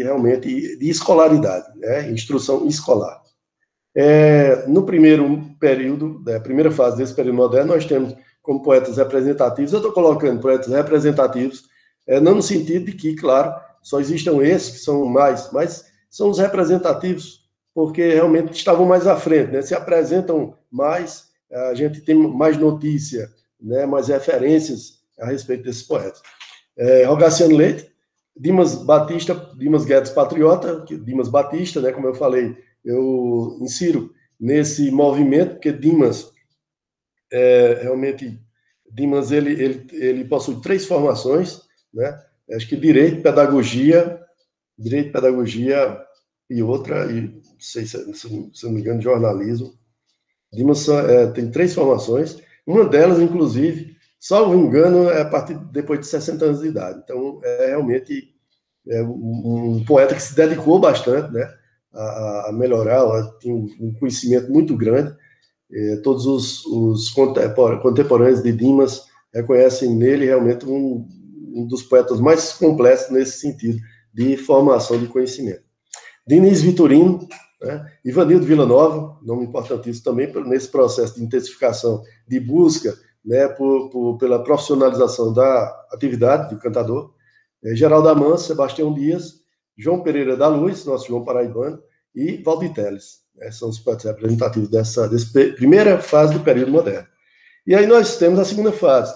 realmente de escolaridade, né, instrução escolar. No primeiro período, a primeira fase desse período moderno, nós temos como poetas representativos, eu estou colocando poetas representativos, não no sentido de que, claro, só existam esses que são mais, mas são os representativos porque realmente estavam mais à frente, né, se apresentam mais, a gente tem mais notícia, né, mais referências a respeito desses poetas. Rogaciano Leite, Dimas Batista, Dimas Guedes Patriota, Dimas Batista, né, como eu falei, eu insiro nesse movimento, porque Dimas, realmente, Dimas, ele possui 3 formações, né, acho que Direito, Pedagogia e outra, e não sei se não me engano, Jornalismo. Dimas tem 3 formações, uma delas, inclusive, salvo engano, é a partir depois de 60 anos de idade. Então, realmente um poeta que se dedicou bastante, né, a melhorar, tinha um conhecimento muito grande. Todos os contemporâneos de Dimas reconhecem nele realmente um dos poetas mais complexos nesse sentido de formação de conhecimento. Diniz Vitorino, né, Ivanildo Villanova, nome importantíssimo também nesse processo de intensificação de busca, né, pela profissionalização da atividade do cantador. Geraldo Amâncio, Sebastião Dias, João Pereira da Luz, nosso João Paraibano, e Valdir Teles. São os poetas representativos dessa primeira fase do período moderno. E aí nós temos a segunda fase.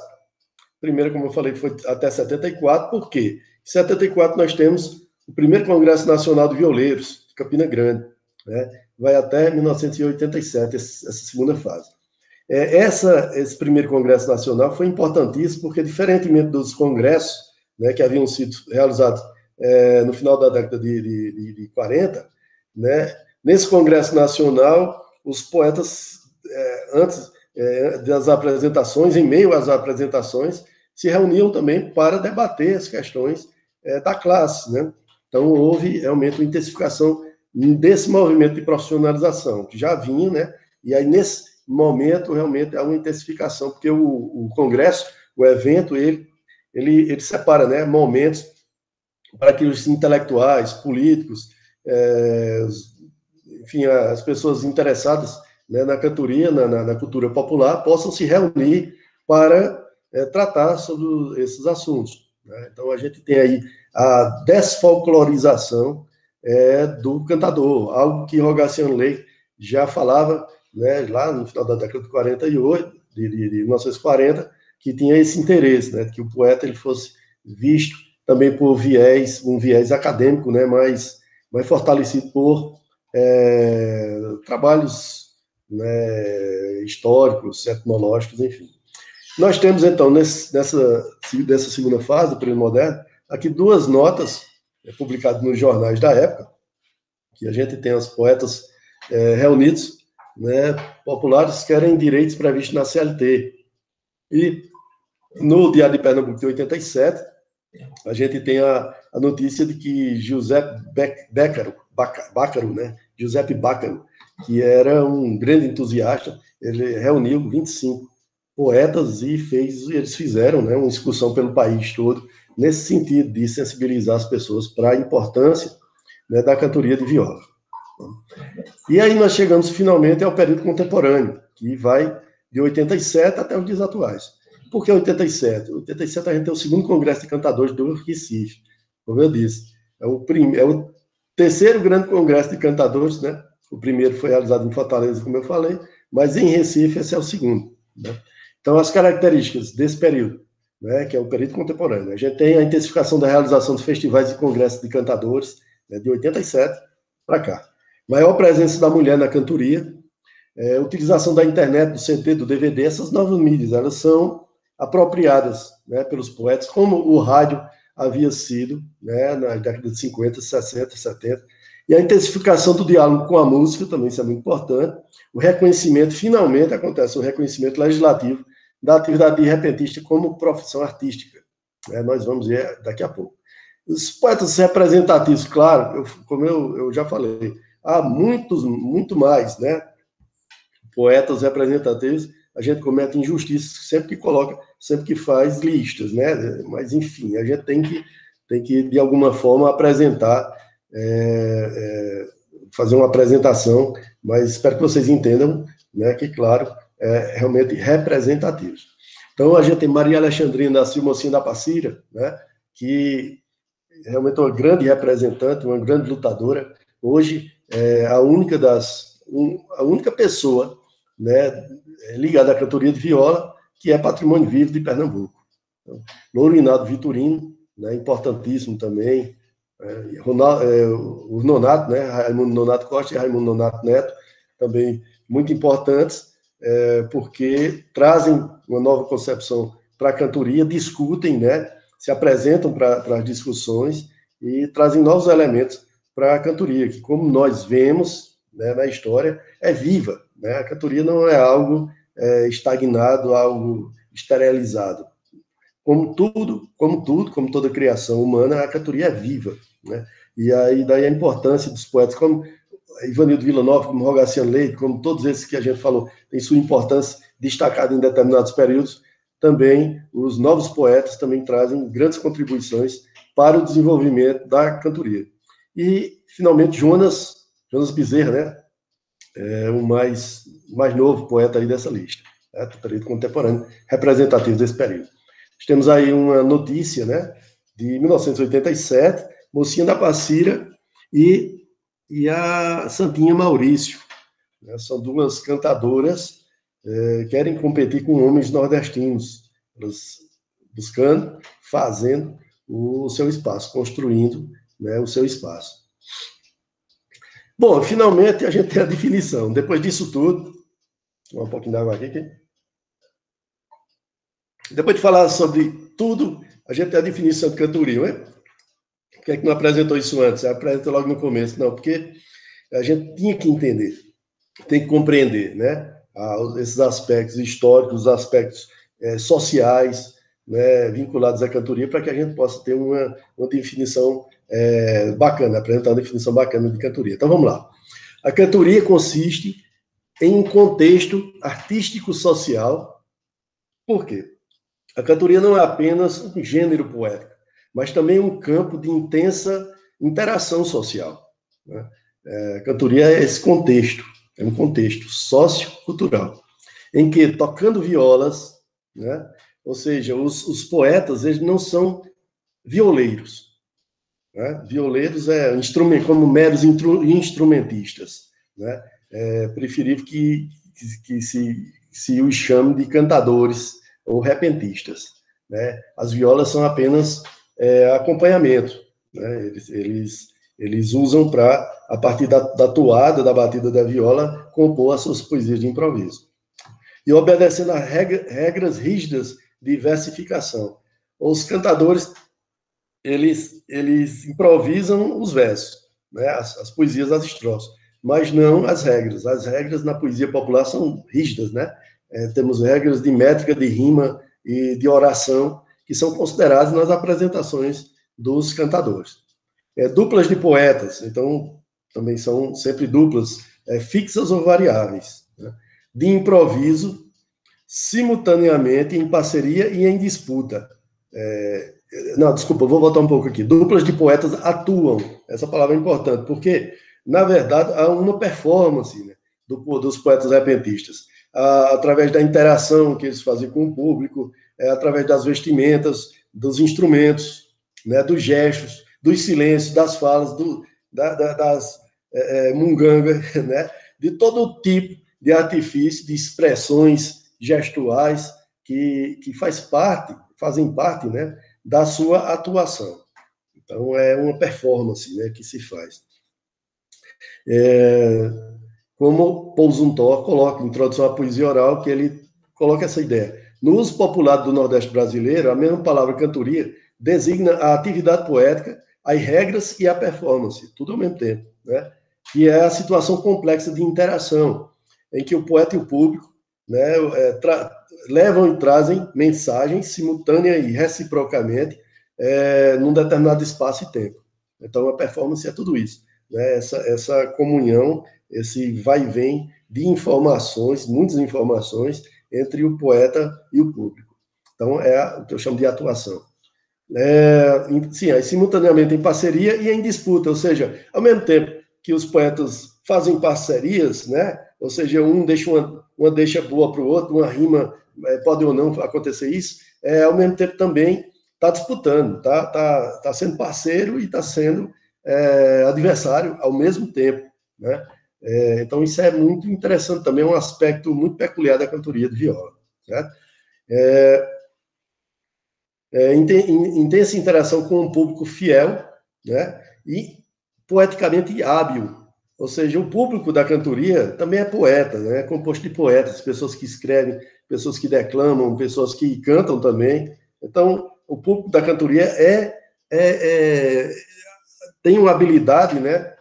Primeira, como eu falei, foi até 74, por quê? Em 74 nós temos o primeiro Congresso Nacional de Violeiros, de Campina Grande, né? Vai até 1987, essa segunda fase. Esse primeiro Congresso Nacional foi importantíssimo, porque, diferentemente dos congressos, né, que haviam sido realizados no final da década de 40, né, nesse Congresso Nacional, os poetas, antes das apresentações, em meio às apresentações, se reuniam também para debater as questões da classe, né? Então, houve realmente uma intensificação desse movimento de profissionalização, que já vinha, né? E aí, nesse momento, realmente, há uma intensificação, porque o congresso, o evento, ele separa, né, momentos para que os intelectuais, políticos, enfim, as pessoas interessadas, né, na cantoria, na cultura popular, possam se reunir para tratar sobre esses assuntos, né? Então, a gente tem aí a desfolclorização do cantador, algo que Rogaciano Leite já falava, né, lá no final da década de 48, de 1940, que tinha esse interesse, né, que o poeta ele fosse visto também por um viés acadêmico, né, mais fortalecido por trabalhos, né, históricos, etnológicos, enfim. Nós temos, então, dessa segunda fase do período moderno, aqui 2 notas publicadas nos jornais da época, que a gente tem os poetas reunidos, né, populares, querem direitos previstos na CLT. E no Diário de Pernambuco de 87, a gente tem a notícia de que Giuseppe Bácaro, né, Giuseppe Bácaro, que era um grande entusiasta, ele reuniu 25 poetas e eles fizeram, né, uma excursão pelo país todo, nesse sentido de sensibilizar as pessoas para a importância, né, da cantoria de viola. E aí nós chegamos finalmente ao período contemporâneo, que vai de 87 até os dias atuais. Por que 87? 87 a gente tem o segundo Congresso de Cantadores do Recife, como eu disse. É o terceiro grande congresso de cantadores, né? O primeiro foi realizado em Fortaleza, como eu falei, mas em Recife esse é o segundo, né? Então, as características desse período, né, que é o período contemporâneo, a gente tem a intensificação da realização de festivais e congressos de cantadores, né, de 87 para cá. Maior presença da mulher na cantoria, utilização da internet, do CD, do DVD, essas novas mídias, elas são apropriadas, né, pelos poetas, como o rádio havia sido, né, na década de 50, 60, 70, e a intensificação do diálogo com a música, também isso é muito importante, o reconhecimento, finalmente acontece o reconhecimento legislativo da atividade de repentista como profissão artística, né, nós vamos ver daqui a pouco. Os poetas representativos, claro, como eu já falei, há muito mais, né, poetas representativos, a gente comete injustiças sempre que faz listas, né? Mas, enfim, a gente tem que de alguma forma, apresentar, fazer uma apresentação, mas espero que vocês entendam, né, que, claro, realmente representativos. Então, a gente tem Maria Alexandrina da Silva, Mocinha da Passira, né, que realmente é uma grande representante, uma grande lutadora. Hoje, a única pessoa, né, ligada à cantoria de viola, que é patrimônio vivo de Pernambuco. Então, Louro Inácio Vitorino, né, importantíssimo também, o Nonato, né, Raimundo Nonato Costa e Raimundo Nonato Neto, também muito importantes, porque trazem uma nova concepção para a cantoria, discutem, né, se apresentam para as discussões e trazem novos elementos para a cantoria, que, como nós vemos, né, na história, é viva, né? A cantoria não é algo estagnado, algo esterilizado. Como toda criação humana, a cantoria é viva, né? E aí daí a importância dos poetas, como Ivanildo Vila-Nova, como Rogaciano Leite, como todos esses que a gente falou, tem sua importância destacada em determinados períodos. Também os novos poetas também trazem grandes contribuições para o desenvolvimento da cantoria. E, finalmente, Jonas Bezerra, né? O mais novo poeta aí dessa lista, né, do período contemporâneo, representativo desse período. Temos aí uma notícia, né, de 1987, Mocinha da Passira e a Santinha Maurício, né, são duas cantadoras que querem competir com homens nordestinos, buscando, fazendo o seu espaço, construindo, né, o seu espaço. Bom, finalmente a gente tem a definição. Depois disso tudo, um pouquinho d'água aqui. Depois de falar sobre tudo, a gente tem a definição de cantoria, né? Por que é que não apresentou isso antes? Apresenta logo no começo. Não, porque a gente tinha que entender, tem que compreender, né? Esses aspectos históricos, os aspectos sociais, né, vinculados à cantoria, para que a gente possa ter uma definição bacana, apresentar uma definição bacana de cantoria. Então, vamos lá. A cantoria consiste em um contexto artístico-social. Por quê? A cantoria não é apenas um gênero poético, mas também um campo de intensa interação social, né? A cantoria é esse contexto, é um contexto sociocultural, em que, tocando violas, né, ou seja, os poetas, eles não são violeiros, né? Violeiros como meros instrumentistas, né? É preferível que se os chame de cantadores ou repentistas, né? As violas são apenas acompanhamento, né? Eles usam para, a partir da toada, da batida da viola, compor as suas poesias de improviso. E obedecendo a regras rígidas de versificação. Os cantadores, eles improvisam os versos, né? As poesias, as estrofes, mas não as regras. As regras na poesia popular são rígidas, né? Temos regras de métrica, de rima e de oração, que são consideradas nas apresentações dos cantadores. Duplas de poetas, então, também são sempre duplas, fixas ou variáveis, né? De improviso, simultaneamente, em parceria e em disputa. Não, desculpa, vou voltar um pouco aqui. Duplas de poetas atuam, essa palavra é importante, porque, na verdade, há uma performance, né, dos poetas repentistas, através da interação que eles fazem com o público, através das vestimentas, dos instrumentos, né, dos gestos, dos silêncios, das falas, das mungangas, né? De todo tipo de artifício, de expressões gestuais que fazem parte, né, da sua atuação. Então, é uma performance, né, que se faz. Como Paul Zumthor coloca em Introdução à Poesia Oral, que ele coloca essa ideia. No uso popular do Nordeste brasileiro, a mesma palavra cantoria designa a atividade poética, as regras e a performance, tudo ao mesmo tempo, né? Que é a situação complexa de interação, em que o poeta e o público, né, levam e trazem mensagens simultânea e reciprocamente num determinado espaço e tempo. Então, a performance é tudo isso, né? Essa comunhão, esse vai e vem de informações, muitas informações, entre o poeta e o público. Então, é o que eu chamo de atuação. Sim, aí simultaneamente em parceria e em disputa, ou seja, ao mesmo tempo que os poetas fazem parcerias, né? Ou seja, um deixa uma deixa boa para o outro, uma rima, pode ou não acontecer isso, ao mesmo tempo também está disputando, tá sendo parceiro e está sendo adversário ao mesmo tempo, né? Então, isso é muito interessante também, é um aspecto muito peculiar da cantoria de viola, certo? Intensa interação com um público fiel, né? E poeticamente hábil. Ou seja, o público da cantoria também é poeta, né? É composto de poetas, pessoas que escrevem, pessoas que declamam, pessoas que cantam também. Então, o público da cantoria tem uma habilidade, né?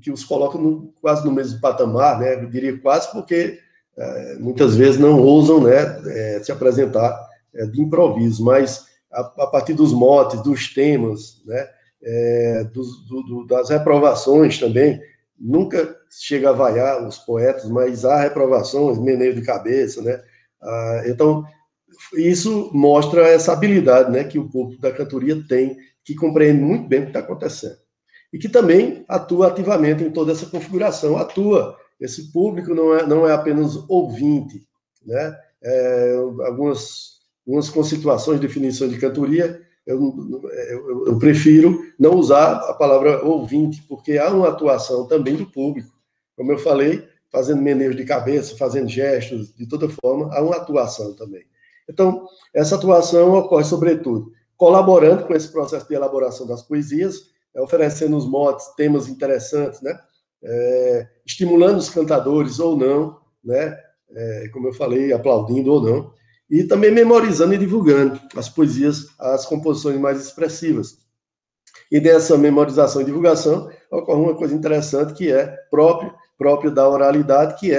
Que os coloca quase no mesmo patamar, né? Eu diria quase porque muitas vezes não ousam, né, se apresentar de improviso, mas a partir dos motes, dos temas, né, das reprovações também, nunca chega a vaiar os poetas, mas há reprovações, meneio de cabeça, né? Então, isso mostra essa habilidade, né, que o público da cantoria tem, que compreende muito bem o que está acontecendo. E que também atua ativamente em toda essa configuração. Esse público não é apenas ouvinte, né? Algumas conceituações, definições de cantoria, eu prefiro não usar a palavra ouvinte, porque há uma atuação também do público. Como eu falei, fazendo meneios de cabeça, fazendo gestos, de toda forma, há uma atuação também. Então, essa atuação ocorre, sobretudo, colaborando com esse processo de elaboração das poesias, oferecendo os motes, temas interessantes, né? Estimulando os cantadores ou não, né? Como eu falei, aplaudindo ou não, e também memorizando e divulgando as poesias, as composições mais expressivas. E dessa memorização e divulgação ocorre uma coisa interessante que é próprio da oralidade, que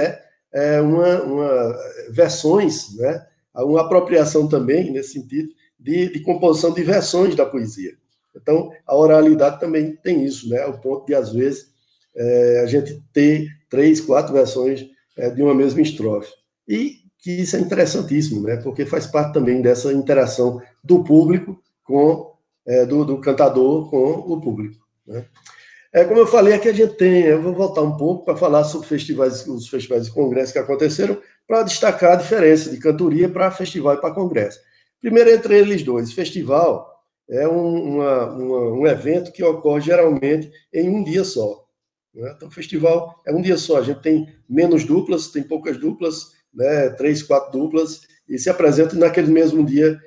uma versões, né? Uma apropriação também, nesse sentido, de composição de versões da poesia. Então, a oralidade também tem isso, né? Ao ponto de, às vezes, a gente ter 3, 4 versões de uma mesma estrofe. E que isso é interessantíssimo, né? Porque faz parte também dessa interação do público do cantador com o público, né? Como eu falei, aqui a gente eu vou voltar um pouco para falar sobre os festivais e congressos que aconteceram, para destacar a diferença de cantoria para festival e para congresso. Primeiro, entre eles dois, festival é um evento que ocorre geralmente em um dia só, né? Então, o festival é um dia só, a gente tem menos duplas, tem poucas duplas, né? 3, 4 duplas, e se apresenta naquele mesmo dia,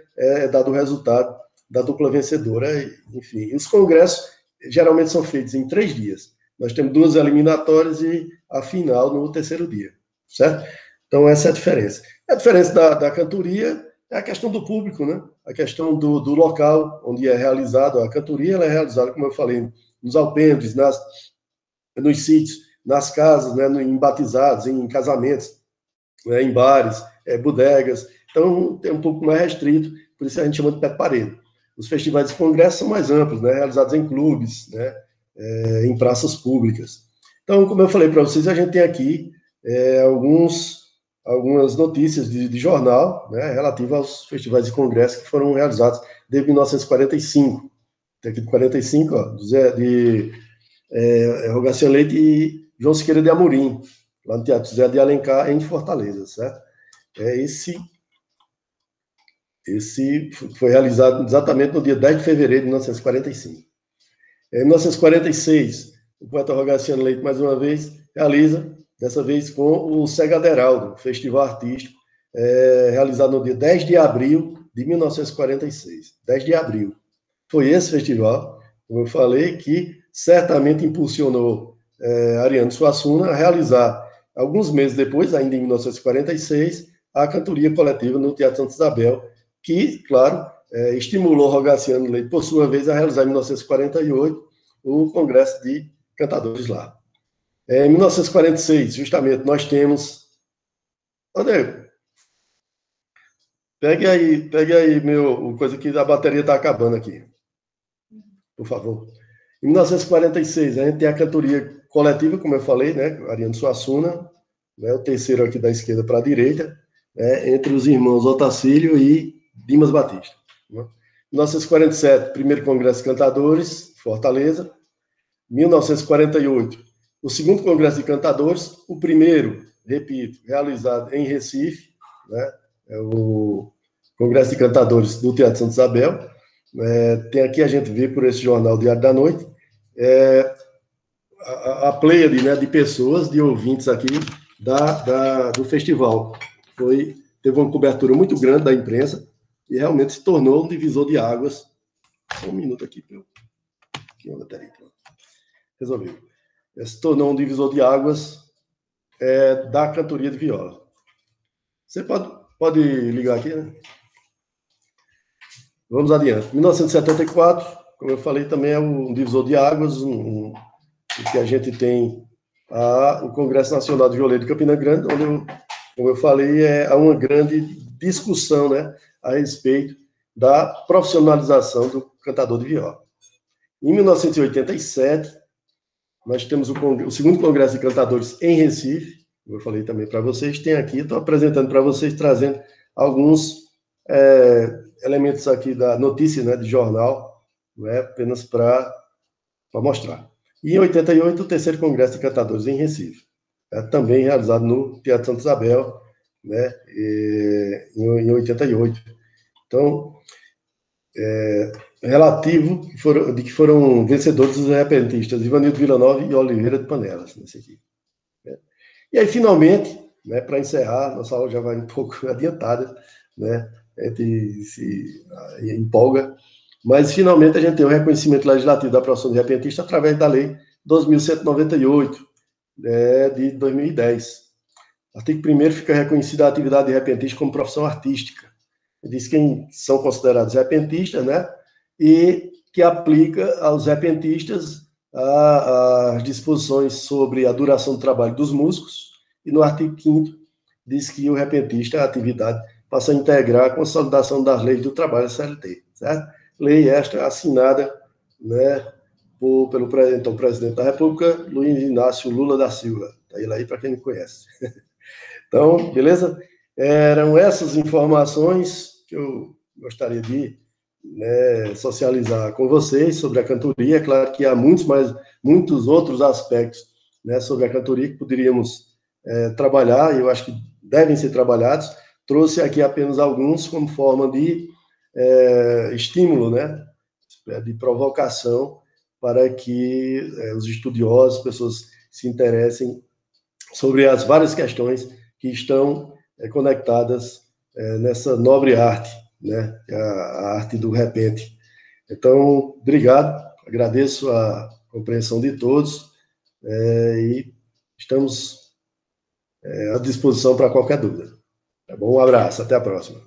dado o resultado da dupla vencedora, enfim. E os congressos geralmente são feitos em 3 dias. Nós temos 2 eliminatórias e a final no terceiro dia, certo? Então, essa é a diferença. A diferença da cantoria é a questão do público, né? A questão do local onde é realizado. A cantoria ela é realizada, como eu falei, nos alpendres, nos sítios, nas casas, né? Em batizados, em casamentos, né? Em bares, bodegas. Então, é um pouco mais restrito, por isso a gente chama de pé de parede. Os festivais de congresso são mais amplos, né? Realizados em clubes, né? Em praças públicas. Então, como eu falei para vocês, a gente tem aqui algumas notícias de jornal, né, relativas aos festivais de congresso que foram realizados desde 1945. Tem aqui de 45, ó, Rogaciano Leite e João Siqueira de Amorim, lá no Teatro José de Alencar, em Fortaleza, certo? Esse foi realizado exatamente no dia 10 de fevereiro de 1945. Em 1946, o poeta Rogaciano Leite, mais uma vez, realiza, dessa vez com o Segaderaldo, festival artístico, realizado no dia 10 de abril de 1946. 10 de abril. Foi esse festival, como eu falei, que certamente impulsionou Ariano Suassuna a realizar, alguns meses depois, ainda em 1946, a cantoria coletiva no Teatro Santa Isabel, que, claro, estimulou Rogaciano Leite, por sua vez, a realizar em 1948 o Congresso de Cantadores lá. Em 1946, justamente, nós temos... André, pegue aí meu coisa que a bateria está acabando aqui, por favor. Em 1946, a gente tem a cantoria coletiva, como eu falei, né, Ariano Suassuna, né, o terceiro aqui da esquerda para a direita, né, entre os irmãos Otacílio e Dimas Batista. Né? 1947, primeiro Congresso de Cantadores, Fortaleza. 1948, o segundo Congresso de Cantadores, o primeiro, repito, realizado em Recife, né, é o Congresso de Cantadores do Teatro Santa Isabel. Tem aqui, a gente vê por esse jornal Diário da Noite, a pleiade, né, de pessoas, de ouvintes aqui do festival. Teve uma cobertura muito grande da imprensa e realmente se tornou um divisor de águas. Só um minuto aqui, aqui uma bateria. Resolvido. Se tornou um divisor de águas da cantoria de viola. Você pode ligar aqui, né? Vamos adiante. 1974, como eu falei, também é um divisor de águas, que a gente tem o Congresso Nacional de Violeiro de Campina Grande, onde, como eu falei, há uma grande discussão, né, a respeito da profissionalização do cantador de viola. Em 1987, nós temos o segundo Congresso de Cantadores em Recife, como eu falei também para vocês, tem aqui, estou apresentando para vocês, trazendo alguns elementos aqui da notícia, né, de jornal, né, apenas para mostrar. E em 88, o terceiro Congresso de Cantadores em Recife, também realizado no Teatro Santa Isabel, né, em 88. Então, relativo de que foram vencedores os repentistas Ivanildo Villanova e Oliveira de Panelas, nesse aqui. Né? E aí, finalmente, né, para encerrar, nossa aula já vai um pouco adiantada, né, a gente se empolga, mas finalmente a gente tem o reconhecimento legislativo da profissão de repentista através da Lei 2.198, de 2010. Artigo 1º fica reconhecida a atividade de repentista como profissão artística. Diz quem são considerados repentistas, né? E que aplica aos repentistas as disposições sobre a duração do trabalho dos músicos, e no artigo 5º diz que o repentista, a atividade, passa a integrar a consolidação das leis do trabalho CLT, certo? Lei esta assinada, né, pelo então presidente da República, Luiz Inácio Lula da Silva. Está ele aí para quem não conhece. Então, beleza? Eram essas informações que eu gostaria de, né, socializar com vocês sobre a cantoria. É claro que há muitos outros aspectos, né, sobre a cantoria que poderíamos trabalhar, e eu acho que devem ser trabalhados. Trouxe aqui apenas alguns como forma de estímulo, né, de provocação, para que os estudiosos, pessoas se interessem sobre as várias questões que estão conectadas nessa nobre arte, né, a arte do repente. Então, obrigado, agradeço a compreensão de todos e estamos à disposição para qualquer dúvida. Tá bom? Um abraço, até a próxima.